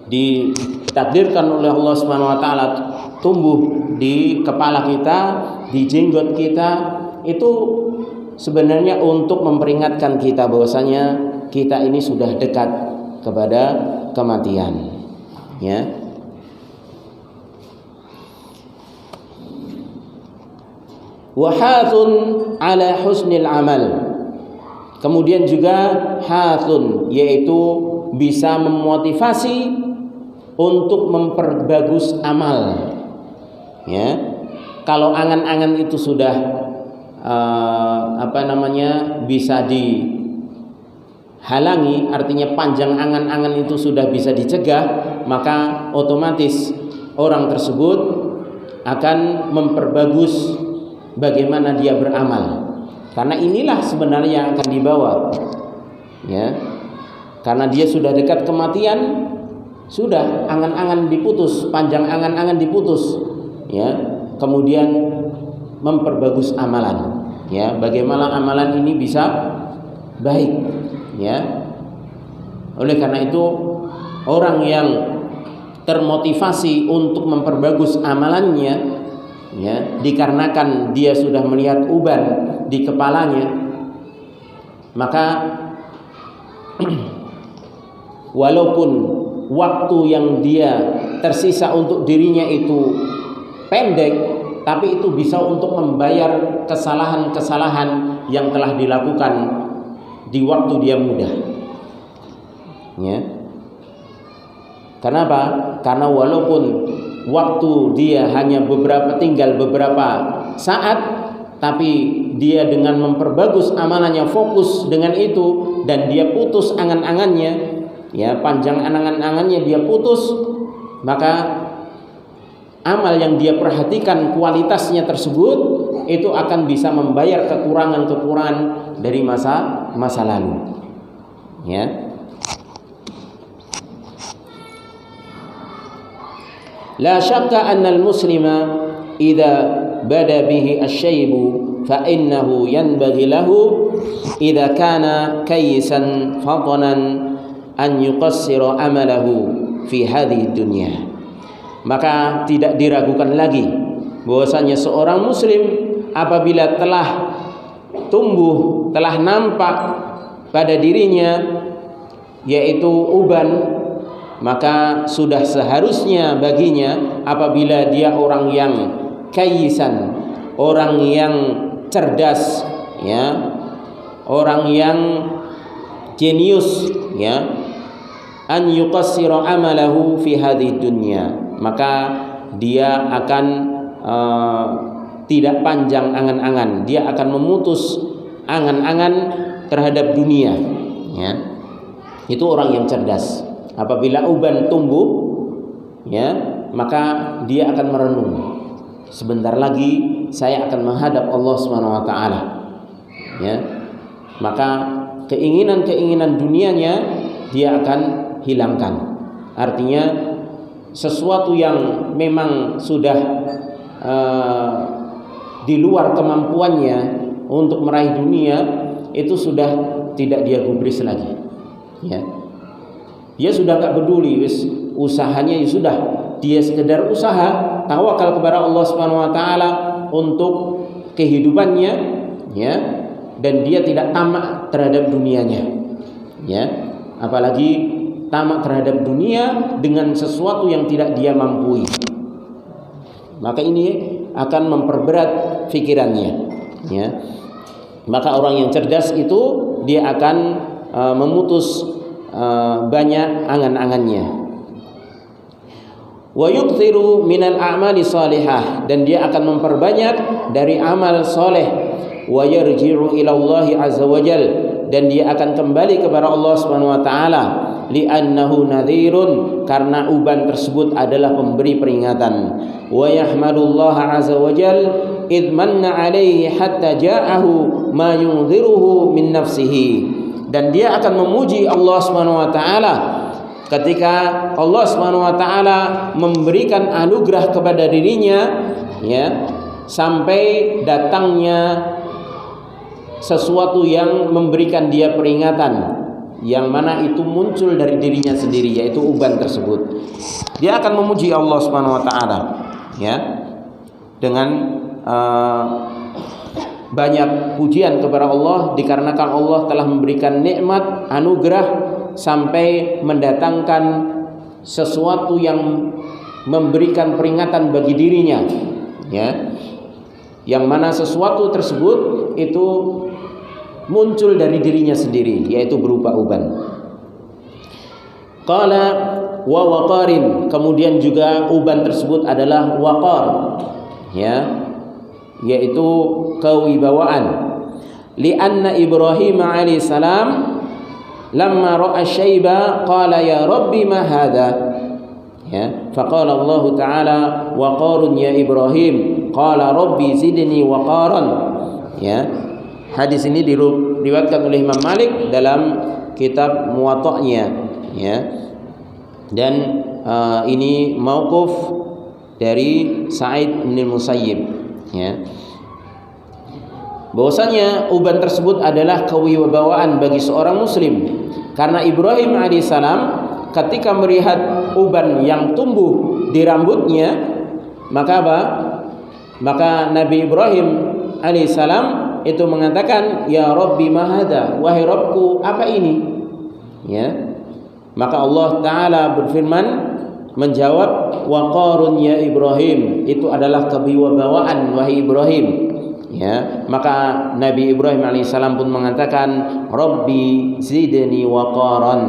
ditakdirkan oleh Allah Subhanahu wa taala tumbuh di kepala kita, di jenggot kita, itu sebenarnya untuk memperingatkan kita bahwasanya kita ini sudah dekat kepada kematian, ya. Wa hathun ala husnil amal. Kemudian juga hathun, yaitu bisa memotivasi untuk memperbagus amal, ya. Kalau angan-angan itu sudah bisa dihalangi, artinya panjang angan-angan itu sudah bisa dicegah, maka otomatis orang tersebut akan memperbagus bagaimana dia beramal, karena inilah sebenarnya yang akan dibawa, ya. Karena dia sudah dekat kematian, sudah angan-angan diputus, panjang angan-angan diputus, ya. Kemudian memperbagus amalan, ya. Bagaimana amalan ini bisa baik, ya. Oleh karena itu orang yang termotivasi untuk memperbagus amalannya, ya, dikarenakan dia sudah melihat uban di kepalanya, maka walaupun waktu yang dia tersisa untuk dirinya itu pendek, tapi itu bisa untuk membayar kesalahan-kesalahan yang telah dilakukan di waktu dia muda, ya. Kenapa? Karena walaupun waktu dia hanya tinggal beberapa saat, tapi dia dengan memperbagus amalannya, fokus dengan itu, dan dia putus angan-angannya, ya, panjang angan-angannya dia putus, maka amal yang dia perhatikan kualitasnya tersebut itu akan bisa membayar kekurangan-kekurangan dari masa lalu, ya. La syakka anna al-muslima idza bada bihi asy-syaibu fa innahu yanbaghi lahu idza kana kayyisan fatanan an yuqassira amalahu fi hadhihi dunya. Maka tidak diragukan lagi bahwasanya seorang muslim apabila telah tumbuh, telah nampak pada dirinya yaitu uban, maka sudah seharusnya baginya apabila dia orang yang kayyisan, orang yang cerdas, ya, orang yang jenius, ya, an yuqassira amalahu fi hadhihi dunya, maka dia akan tidak panjang angan-angan, dia akan memutus angan-angan terhadap dunia, ya. Itu orang yang cerdas. Apabila uban tumbuh, ya, maka dia akan merenung, sebentar lagi saya akan menghadap Allah Subhanahu wa taala, ya. Maka keinginan-keinginan dunianya dia akan hilangkan. Artinya sesuatu yang memang sudah di luar kemampuannya untuk meraih dunia itu sudah tidak dia gubris lagi, ya. Dia sudah gak peduli, usahanya ya sudah, dia sekedar usaha, tawakal kepada Allah Subhanahu wa taala untuk kehidupannya, ya, dan dia tidak tamak terhadap dunianya, ya. Apalagi tamak terhadap dunia dengan sesuatu yang tidak dia mampu, maka ini akan memperberat pikirannya, ya. Maka orang yang cerdas itu dia akan memutus banyak angan-angannya. Wa yukthiru minal a'mali salihah, dan dia akan memperbanyak dari amal soleh. Wa yarji'u ila Allah azza wajal, dan dia akan kembali kepada Allah Subhanahu wa taala, li'annahu nadhirun, karena uban tersebut adalah pemberi peringatan. Wa yahmadullaha azza wajal idh manna alaihi hatta ja'ahu ma yunziruhu min nafsihi, dan dia akan memuji Allah Subhanahu wa taala ketika Allah Subhanahu wa taala memberikan anugerah kepada dirinya, ya, sampai datangnya sesuatu yang memberikan dia peringatan, yang mana itu muncul dari dirinya sendiri, yaitu uban tersebut. Dia akan memuji Allah Subhanahu wa taala, ya, dengan banyak pujian kepada Allah, dikarenakan Allah telah memberikan nikmat, anugerah, sampai mendatangkan sesuatu yang memberikan peringatan bagi dirinya, ya, yang mana sesuatu tersebut itu muncul dari dirinya sendiri, yaitu berupa uban. Qala wa waqarin, kemudian juga uban tersebut adalah waqar, ya, yaitu kewibawaan. Lianna Ibrahim alaihi salam lamma ra'a syaiba qala ya rabbi ma hadha, ya, faqala Allah taala waqarun ya Ibrahim qala rabbi zidni waqaran, ya. Hadis ini diriwayatkan oleh Imam Malik dalam kitab Muwatta'nya, ya. Dan ini mauquf dari Sa'id bin Musayyib, ya. Bahwasanya uban tersebut adalah kewibawaan bagi seorang muslim, karena Ibrahim alaihissalam ketika melihat uban yang tumbuh di rambutnya, maka apa? Maka Nabi Ibrahim alaihissalam itu mengatakan, ya Rabbi ma hadha, wahai Rabbku apa ini, ya. Maka Allah taala berfirman menjawab, waqarun ya Ibrahim, itu adalah kewibawaan wahai Ibrahim, ya. Maka Nabi Ibrahim alaihissalam pun mengatakan, Rabbi zidni waqaran,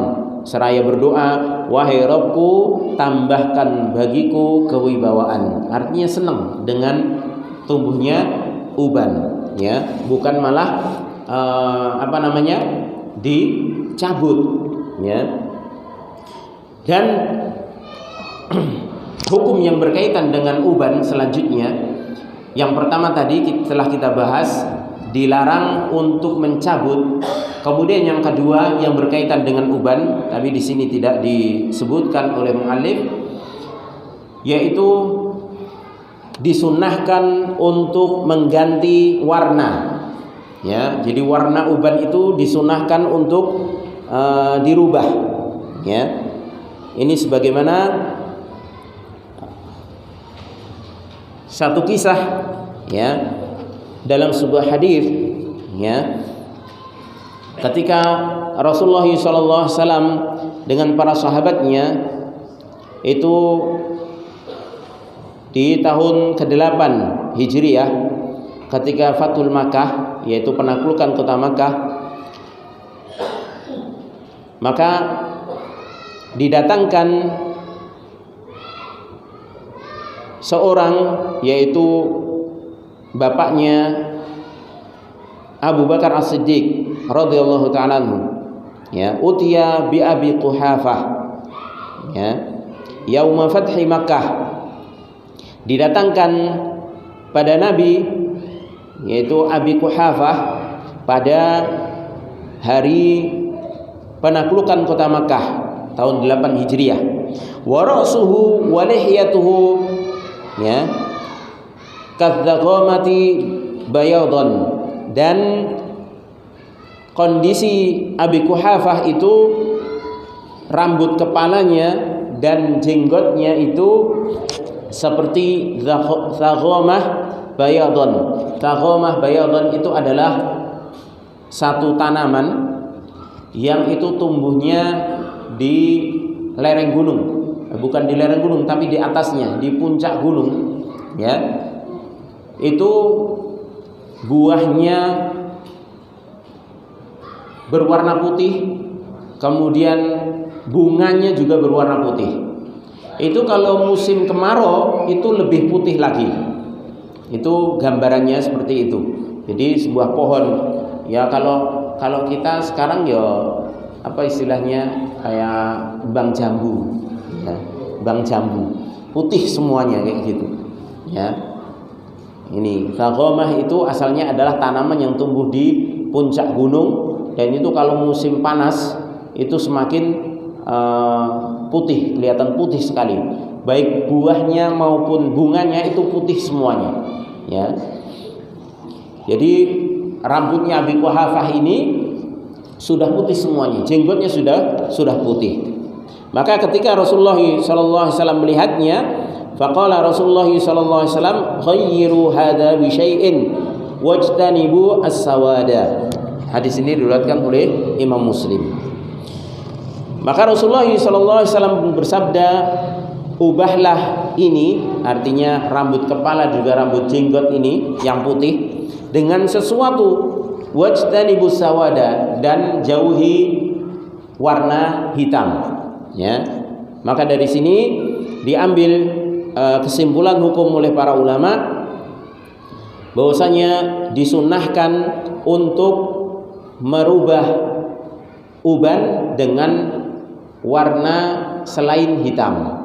seraya berdoa, wahai Rabbku tambahkan bagiku kewibawaan. Artinya senang dengan tumbuhnya uban, ya, bukan malah dicabut, ya. Dan hukum yang berkaitan dengan uban selanjutnya, yang pertama tadi telah kita bahas, dilarang untuk mencabut. Kemudian yang kedua yang berkaitan dengan uban, tapi di sini tidak disebutkan oleh muallif, yaitu disunnahkan untuk mengganti warna, ya. Jadi warna uban itu disunnahkan untuk dirubah, ya. Ini sebagaimana satu kisah, ya, dalam sebuah hadis, ya, ketika Rasulullah SAW dengan para sahabatnya itu di tahun ke-8 Hijriah ketika Fathul Makkah, yaitu penaklukan kota Makkah, maka didatangkan seorang, yaitu bapaknya Abu Bakar As-Siddiq radhiyallahu ta'ala anhu, ya, utiya bi Abi Quhafah, ya, yauma fathi Makkah, didatangkan pada Nabi, yaitu Abi Quhafah, pada hari penaklukan kota Makkah tahun 8 Hijriah. Wa ra'suhu wa lihyatuhu, ya, kadzaqamati bayadan, dan kondisi Abi Quhafah itu rambut kepalanya dan jenggotnya itu seperti zaghamah bayadon. Zaghamah bayadon itu adalah satu tanaman yang itu tumbuhnya di lereng gunung, bukan di lereng gunung tapi di atasnya, di puncak gunung, ya. Itu buahnya berwarna putih, kemudian bunganya juga berwarna putih. Itu kalau musim kemarau itu lebih putih lagi. Itu gambarannya seperti itu. Jadi sebuah pohon, ya, kalau kita sekarang ya apa istilahnya, kayak bang jambu, ya, bang jambu putih semuanya kayak gitu, ya. Ini zaghamah itu asalnya adalah tanaman yang tumbuh di puncak gunung, dan itu kalau musim panas itu semakin putih, kelihatan putih sekali, baik buahnya maupun bunganya itu putih semuanya, ya. Jadi rambutnya Abi Quhafah ini sudah putih semuanya, jenggotnya sudah putih. Maka ketika Rasulullah SAW melihatnya, faqala Rasulullah SAW, khayyiru hadza bi syai'in wajtanibu as-sawada. Hadis ini diriwayatkan oleh Imam Muslim. Maka Rasulullah SAW bersabda, ubahlah ini, artinya rambut kepala juga rambut jenggot ini yang putih, dengan sesuatu, wajtanibus sawada, dan jauhi warna hitam, ya. Maka dari sini diambil kesimpulan hukum oleh para ulama bahwasanya disunnahkan untuk merubah uban dengan warna selain hitam,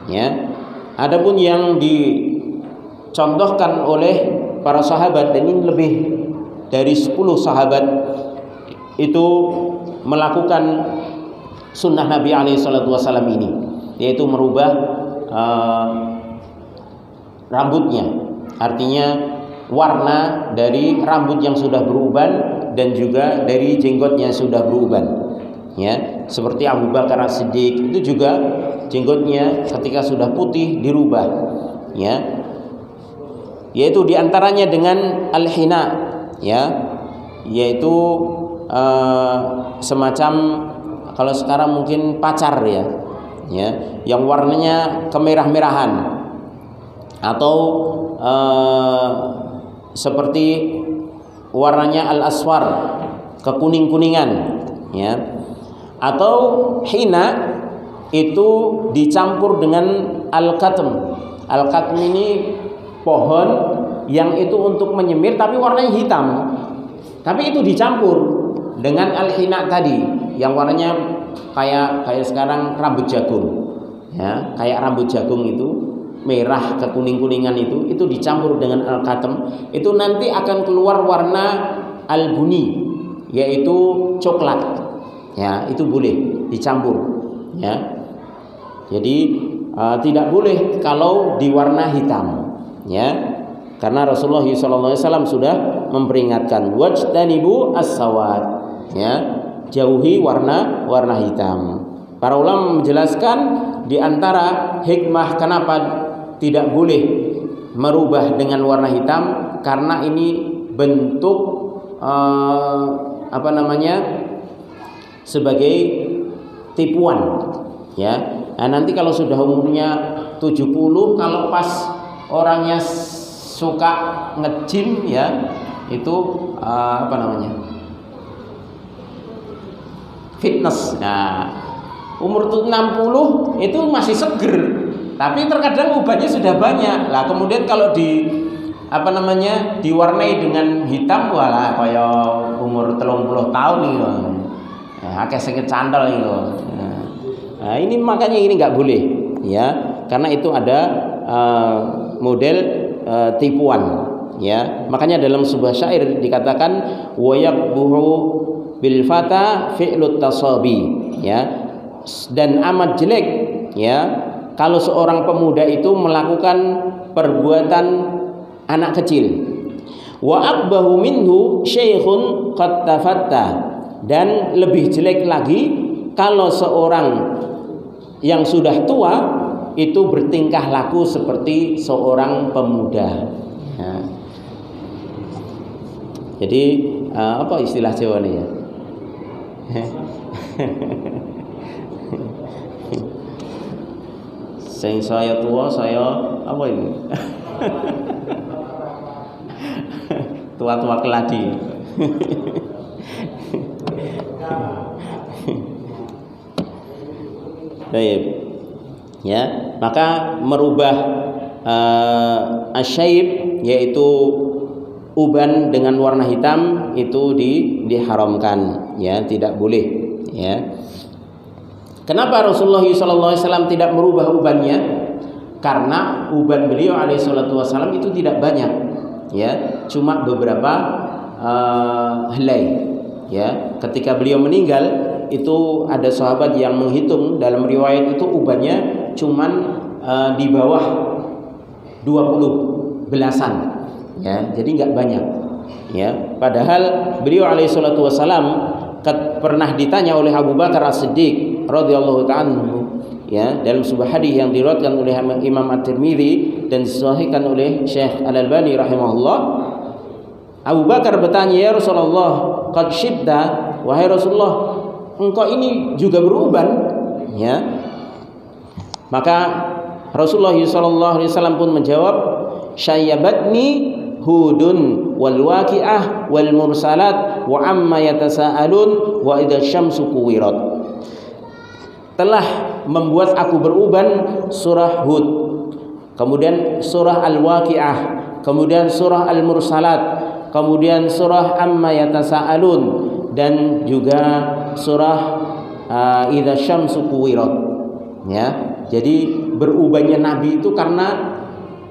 ya. Adapun yang dicontohkan oleh para sahabat, dan ini lebih dari 10 sahabat itu melakukan sunnah Nabi SAW ini, yaitu merubah rambutnya, artinya warna dari rambut yang sudah beruban dan juga dari jenggotnya sudah beruban, ya. Seperti Abu Bakar As-Siddiq itu juga jenggotnya ketika sudah putih dirubah, ya, yaitu diantaranya dengan al-hina, ya, yaitu semacam kalau sekarang mungkin pacar, ya, yang warnanya kemerah-merahan, atau seperti warnanya al-aswar, kekuning-kuningan, ya. Atau hina itu dicampur dengan al-katm. Al-katm ini pohon yang itu untuk menyemir tapi warnanya hitam, tapi itu dicampur dengan al-hina tadi yang warnanya kayak sekarang rambut jagung, ya, kayak rambut jagung itu merah kekuning-kuningan, itu dicampur dengan al-katm, itu nanti akan keluar warna al-buni, yaitu coklat, ya. Itu boleh dicampur, ya. Jadi tidak boleh kalau diwarna hitam, ya, karena Rasulullah SAW sudah memperingatkan, wajtanibu as-sawad, ya, jauhi warna hitam. Para ulama menjelaskan di antara hikmah kenapa tidak boleh merubah dengan warna hitam, karena ini bentuk sebagai tipuan, ya. Nah, nanti kalau sudah umurnya 70, kalau pas orangnya suka nge-gym, ya, itu fitness. Nah, umur 60 itu masih seger, tapi terkadang ubannya sudah banyak. Lah kemudian kalau diwarnai dengan hitam, walah kaya umur 30 tahun nih. Akeh sakit candal itu. Nah, ini makanya ini nggak boleh, ya, karena itu ada model tipuan, ya. Makanya dalam sebuah syair dikatakan wa yaqbuhu bil fata fi'lut tasabi, ya, dan amat jelek, ya, kalau seorang pemuda itu melakukan perbuatan anak kecil. Wa aqbahu minhu syekhun qad tafatta, dan lebih jelek lagi kalau seorang yang sudah tua itu bertingkah laku seperti seorang pemuda. Ya. Jadi apa istilah Jawa nih, ya? Saya tua, saya apa ini? Tua-tua keladi. Baik, ya, maka merubah asyaib, yaitu uban dengan warna hitam, itu diharamkan, ya, tidak boleh, ya. Kenapa Rasulullah SAW tidak merubah ubannya? Karena uban beliau alaihissalam itu tidak banyak, ya, cuma beberapa helai, ya. Ketika beliau meninggal, itu ada sahabat yang menghitung, dalam riwayat itu ubannya cuman di bawah 20 belasan, ya, jadi nggak banyak, ya. Padahal beliau alaihissalam pernah ditanya oleh Abu Bakar As-Siddiq radhiyallahu ta'ala, ya, dalam sebuah hadis yang diriwayatkan oleh Imam At-Tirmidzi dan disahihkan oleh Syekh Al-Albani rahimahullah. Abu Bakar bertanya, ya Rasulullah, qad shibta, wahai Rasulullah, engkau ini juga beruban, ya. Maka Rasulullah SAW pun menjawab, syayyabatni hudun wal waqi'ah wal mursalat wa amma yatasaalun wa idza syamsu kuwirat. Telah membuat aku beruban surah Hud, kemudian surah Al-Waqi'ah, kemudian surah Al-Mursalat, kemudian surah Amma Yatasaalun, dan juga surah Idza Syamsu Kuwirat, ya. Jadi berubannya Nabi itu karena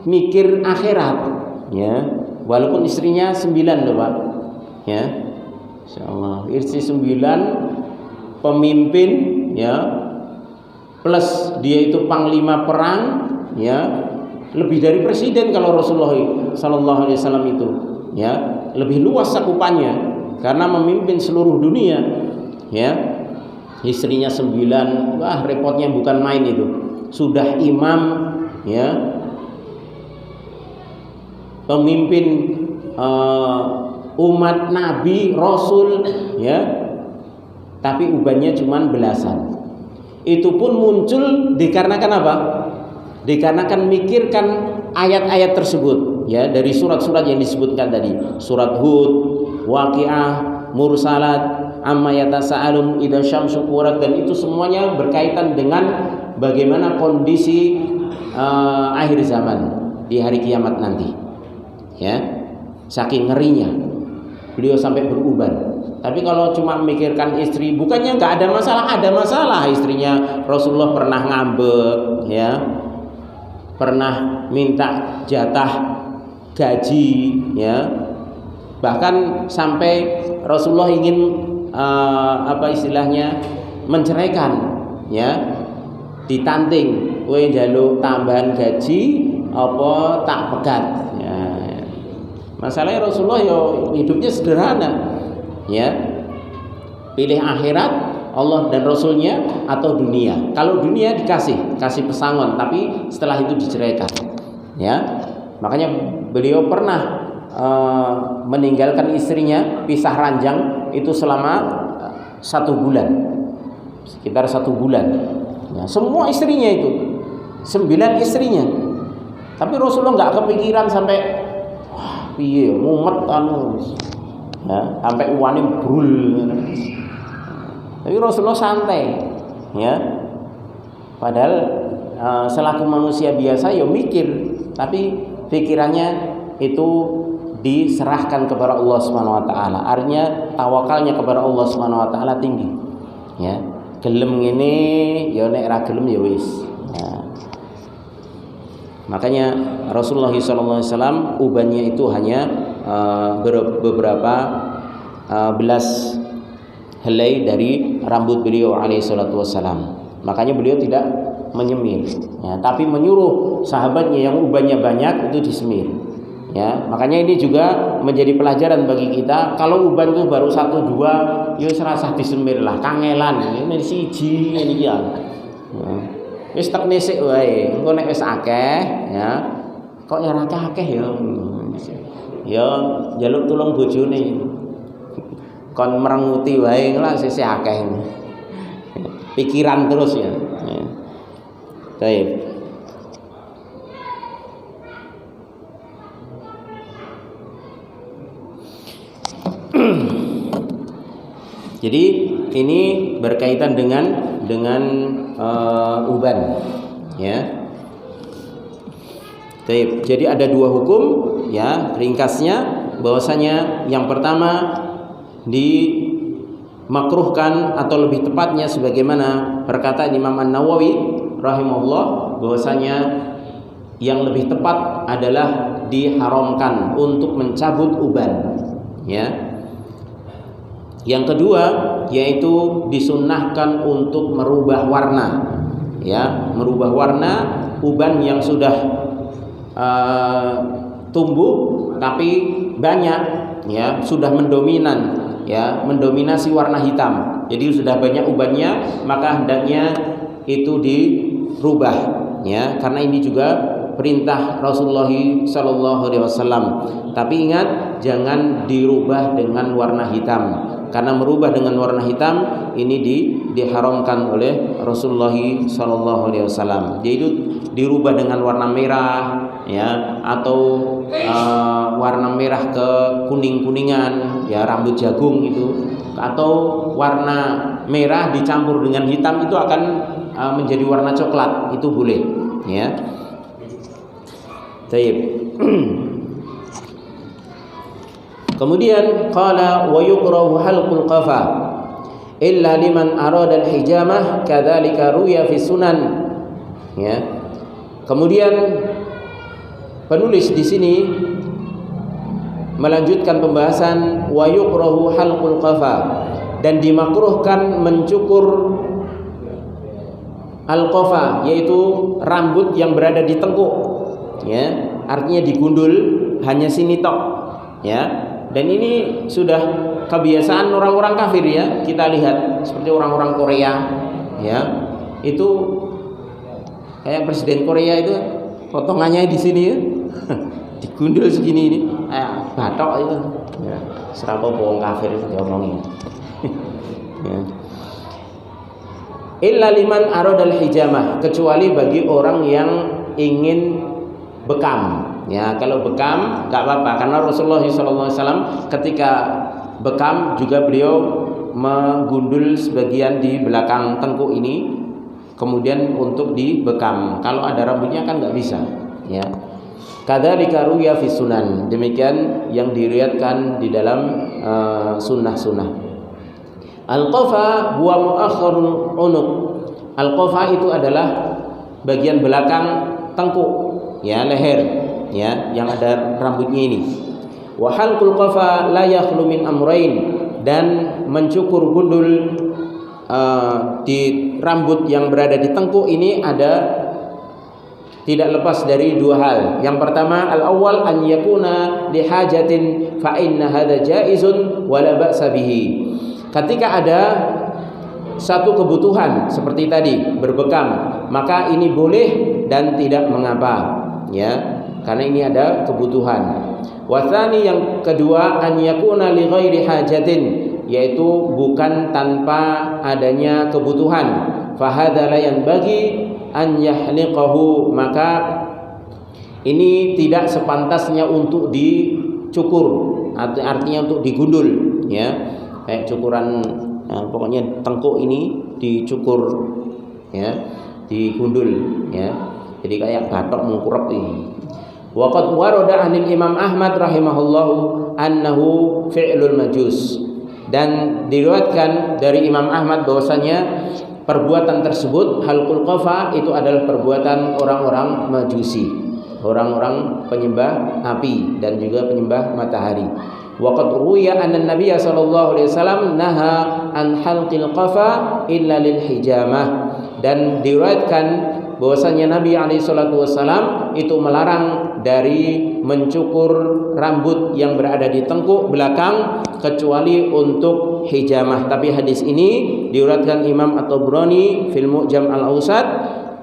mikir akhirat, ya. Walaupun istrinya 9 loh, Pak, ya. Insyaallah istri 9, pemimpin, ya, plus dia itu panglima perang, ya, lebih dari presiden kalau Rasulullah sallallahu alaihi wasallam itu, ya, lebih luas cakupannya karena memimpin seluruh dunia, ya. Istrinya 9, wah repotnya bukan main itu. Sudah imam, ya, pemimpin umat Nabi Rasul, ya, tapi ubannya cuman belasan. Itu pun muncul dikarenakan apa? Dikarenakan mikirkan ayat-ayat tersebut, ya, dari surat-surat yang disebutkan tadi, surat Hud, Waqi'ah, Mursalat, Amma Yatasaalun, Idza Syamsu Kuwirat, dan itu semuanya berkaitan dengan bagaimana kondisi akhir zaman di hari kiamat nanti, ya. Saking ngerinya beliau sampai beruban. Tapi kalau cuma memikirkan istri, bukannya nggak ada masalah, ada masalah. Istrinya Rasulullah pernah ngambek, ya, pernah minta jatah gaji, ya, bahkan sampai Rasulullah ingin menceraikan, ya, ditanting, kowe njaluk tambahan gaji apa tak pegat, ya. Masalahnya Rasulullah hidupnya sederhana, ya, pilih akhirat, Allah dan Rasulnya, atau dunia. Kalau dunia kasih pesangon, tapi setelah itu diceraikan, ya. Makanya beliau pernah meninggalkan istrinya, pisah ranjang itu selama 1 bulan, sekitar 1 bulan. Ya, semua istrinya itu 9 istrinya. Tapi Rasulullah nggak kepikiran sampai piye mumet anu, ya, sampai uane brul. Tapi Rasulullah santai, ya. Padahal selaku manusia biasa ya mikir, tapi pikirannya itu diserahkan kepada Allah Subhanahu wa taala. Artinya tawakalnya kepada Allah Subhanahu wa taala tinggi. Ya. Gelem ngene ya nek ra gelem ya wis. Ya. Makanya Rasulullah SAW ubannya itu hanya beberapa belas helai dari rambut beliau alaihi salatu wassalam. Makanya beliau tidak menyemir, ya, tapi menyuruh sahabatnya yang ubannya banyak itu disemir. Ya, makanya ini juga menjadi pelajaran bagi kita. Kalau uban itu baru 1-2, ya serasa disemir lah, kangelan. Ini siji ini ya. Wis tek nisik wae. Engko nek wis akeh, ya. Kok ya ora akeh ya. Ya njaluk tulung bojone. Kon merenguti wae lah sesih akeh. Pikiran terus ya. Baik. Jadi ini berkaitan dengan uban, ya. Baik. Jadi ada 2 hukum, ya. Ringkasnya bahwasanya yang pertama dimakruhkan atau lebih tepatnya sebagaimana perkataan Imam An-Nawawi rahimahullah bahwasanya yang lebih tepat adalah diharamkan untuk mencabut uban, ya. Yang kedua yaitu disunnahkan untuk merubah warna, ya, merubah warna uban yang sudah tumbuh tapi banyak, ya, sudah mendominan, ya, mendominasi warna hitam. Jadi sudah banyak ubannya, maka hendaknya itu dirubah, ya, karena ini juga perintah Rasulullah SAW. Tapi ingat, jangan dirubah dengan warna hitam, karena merubah dengan warna hitam ini diharamkan oleh Rasulullah SAW. Yaitu dirubah dengan warna merah, ya, atau warna merah ke kuning-kuningan, ya, rambut jagung itu, atau warna merah dicampur dengan hitam itu akan menjadi warna coklat, itu boleh, ya. Baik. Kemudian qala wa yukrahu halqul qafa illa liman arada al-hijamah kadzalika ruya fi sunan, ya. Kemudian penulis di sini melanjutkan pembahasan wa yukrahu halqul qafa, dan dimakruhkan mencukur al-qafa, yaitu rambut yang berada di tengkuk, ya, artinya digundul hanya sini tok, ya. Dan ini sudah kebiasaan orang-orang kafir, ya. Kita lihat seperti orang-orang Korea, ya. Itu kayak presiden Korea itu potongannya di sini, ya. Digundul segini ini, batok itu. Ya, serapa bohong kafir itu diomongin. Ya. Illa liman aradal hijamah, kecuali bagi orang yang ingin bekam. Ya, kalau bekam enggak apa-apa, karena Rasulullah SAW ketika bekam juga beliau menggundul sebagian di belakang tengkuk ini, kemudian untuk dibekam. Kalau ada rambutnya kan enggak bisa, ya. Kadzalika ruya fi sunan, demikian yang diriwayatkan di dalam sunnah-sunnah. Al-qafa huwa muakhkharul unuq. Al-qafa itu adalah bagian belakang tengkuk, ya, leher, ya, yang ada rambutnya ini. Wa halqul qafa la yakhlu min amrayn, dan mencukur gundul di rambut yang berada di tengkuk ini ada tidak lepas dari 2 hal. Yang pertama, al-awwal an yakuna li hajatin fa inna hadza jaizun wa la ba'sa bihi. Ketika ada satu kebutuhan seperti tadi berbekam, maka ini boleh dan tidak mengapa, ya, karena ini ada kebutuhan. Watsani yang kedua an yakuna li ghairi hajatin, yaitu bukan tanpa adanya kebutuhan. Fahadza la yanbaghi an yahliqahu, maka ini tidak sepantasnya untuk dicukur, artinya untuk digundul, ya. Kayak cukuran pokoknya tengkuk ini dicukur, ya, digundul, ya. Jadi kayak batok mengkurap ini. Wa qad warada 'anil Imam Ahmad rahimahullahu annahu fi'lul majus. Dan diriwayatkan dari Imam Ahmad bahwasanya perbuatan tersebut halqul qafa itu adalah perbuatan orang-orang Majusi, orang-orang penyembah api dan juga penyembah matahari. Wa qad ruwiya anna an-nabiy sallallahu alaihi wasallam naha an halqil qafa illa lil hijamah. Dan diriwayatkan bahwasanya Nabi alaihi salatu wasallam itu melarang dari mencukur rambut yang berada di tengkuk belakang kecuali untuk hijamah. Tapi hadis ini diriwayatkan Imam At-Tabrani fil Mu'jam Al-Awsat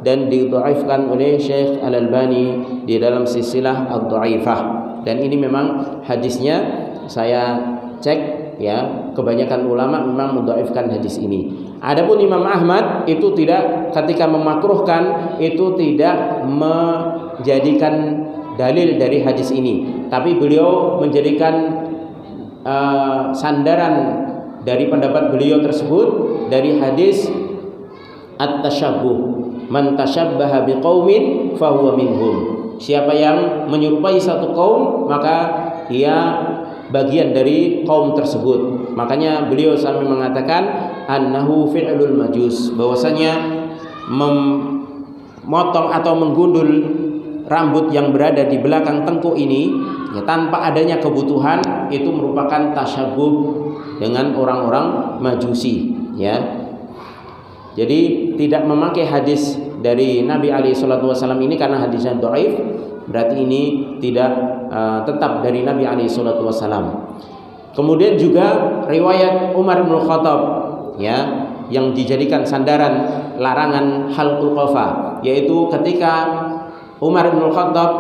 dan didhaifkan oleh Syekh Al-Albani di dalam silsilah Ad-Dhaifah. Dan ini memang hadisnya saya cek, ya, kebanyakan ulama memang mendhaifkan hadis ini. Adapun Imam Ahmad itu tidak, ketika memakruhkan itu tidak menjadikan dalil dari hadis ini, tapi beliau menjadikan sandaran dari pendapat beliau tersebut dari hadis at-tashabbuh, man tashabbaha biqaumin fahuwa minhum. Siapa yang menyerupai satu kaum maka ia bagian dari kaum tersebut. Makanya beliau sampai mengatakan annahu fi'lul majus, bahwasanya memotong atau menggundul rambut yang berada di belakang tengkuk ini, ya, tanpa adanya kebutuhan itu merupakan tasyabuh dengan orang-orang Majusi, ya. Jadi tidak memakai hadis dari Nabi alaihi salatu wasallam ini karena hadisnya dhaif, berarti ini tidak tetap dari Nabi alaihi salatu wasallam. Kemudian juga riwayat Umar bin Khattab, ya, yang dijadikan sandaran larangan halqul qafa, yaitu ketika Umar bin Khattab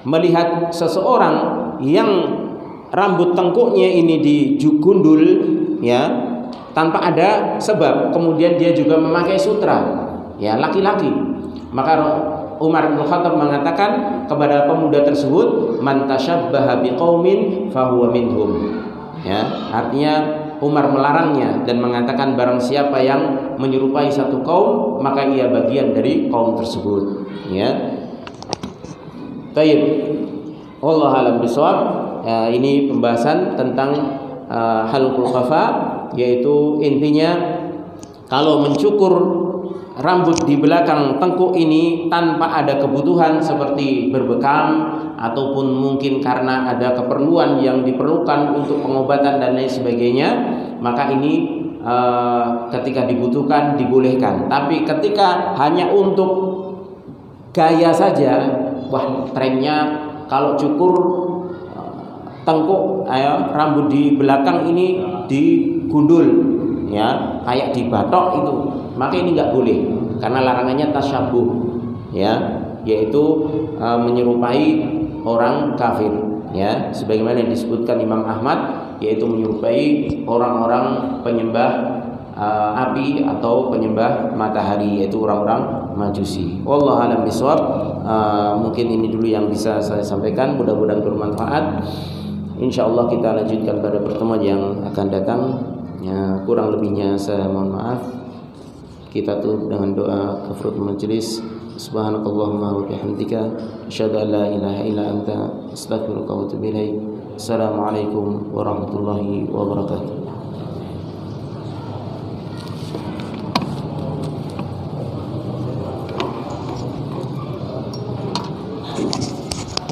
melihat seseorang yang rambut tengkuknya ini digundul, ya, tanpa ada sebab, kemudian dia juga memakai sutra, ya, laki-laki, maka Umar bin Khattab mengatakan kepada pemuda tersebut, man tashabbaha biqaumin fahuwa minhum, ya, artinya Umar melarangnya dan mengatakan barang siapa yang menyerupai satu kaum maka ia bagian dari kaum tersebut, ya. Baik, wallahu a'lam bishawab. Ini pembahasan tentang halqul qafa, yaitu intinya kalau mencukur rambut di belakang tengkuk ini tanpa ada kebutuhan seperti berbekam ataupun mungkin karena ada keperluan yang diperlukan untuk pengobatan dan lain sebagainya, maka ini ketika dibutuhkan dibolehkan. Tapi ketika hanya untuk gaya saja, wah, trennya kalau cukur tengkuk, rambut di belakang ini digundul, ya, kayak dibatok itu, maka ini nggak boleh karena larangannya tasyabuh, ya, yaitu menyerupai orang kafir, ya, sebagaimana yang disebutkan Imam Ahmad, yaitu menyerupai orang-orang penyembah api atau penyembah matahari, yaitu orang-orang Majusi. Wallahu a'lam bishawab. Mungkin ini dulu yang bisa saya sampaikan, mudah-mudahan bermanfaat. Insyaallah kita lanjutkan pada pertemuan yang akan datang. Ya, kurang lebihnya saya mohon maaf. Kita tutup dengan doa kafaratul majelis. Subhanakallahumma wa bihamdika asyhadu an la ilaha illa anta astaghfiruka wa atubu ilaik. Assalamualaikum warahmatullahi wabarakatuh.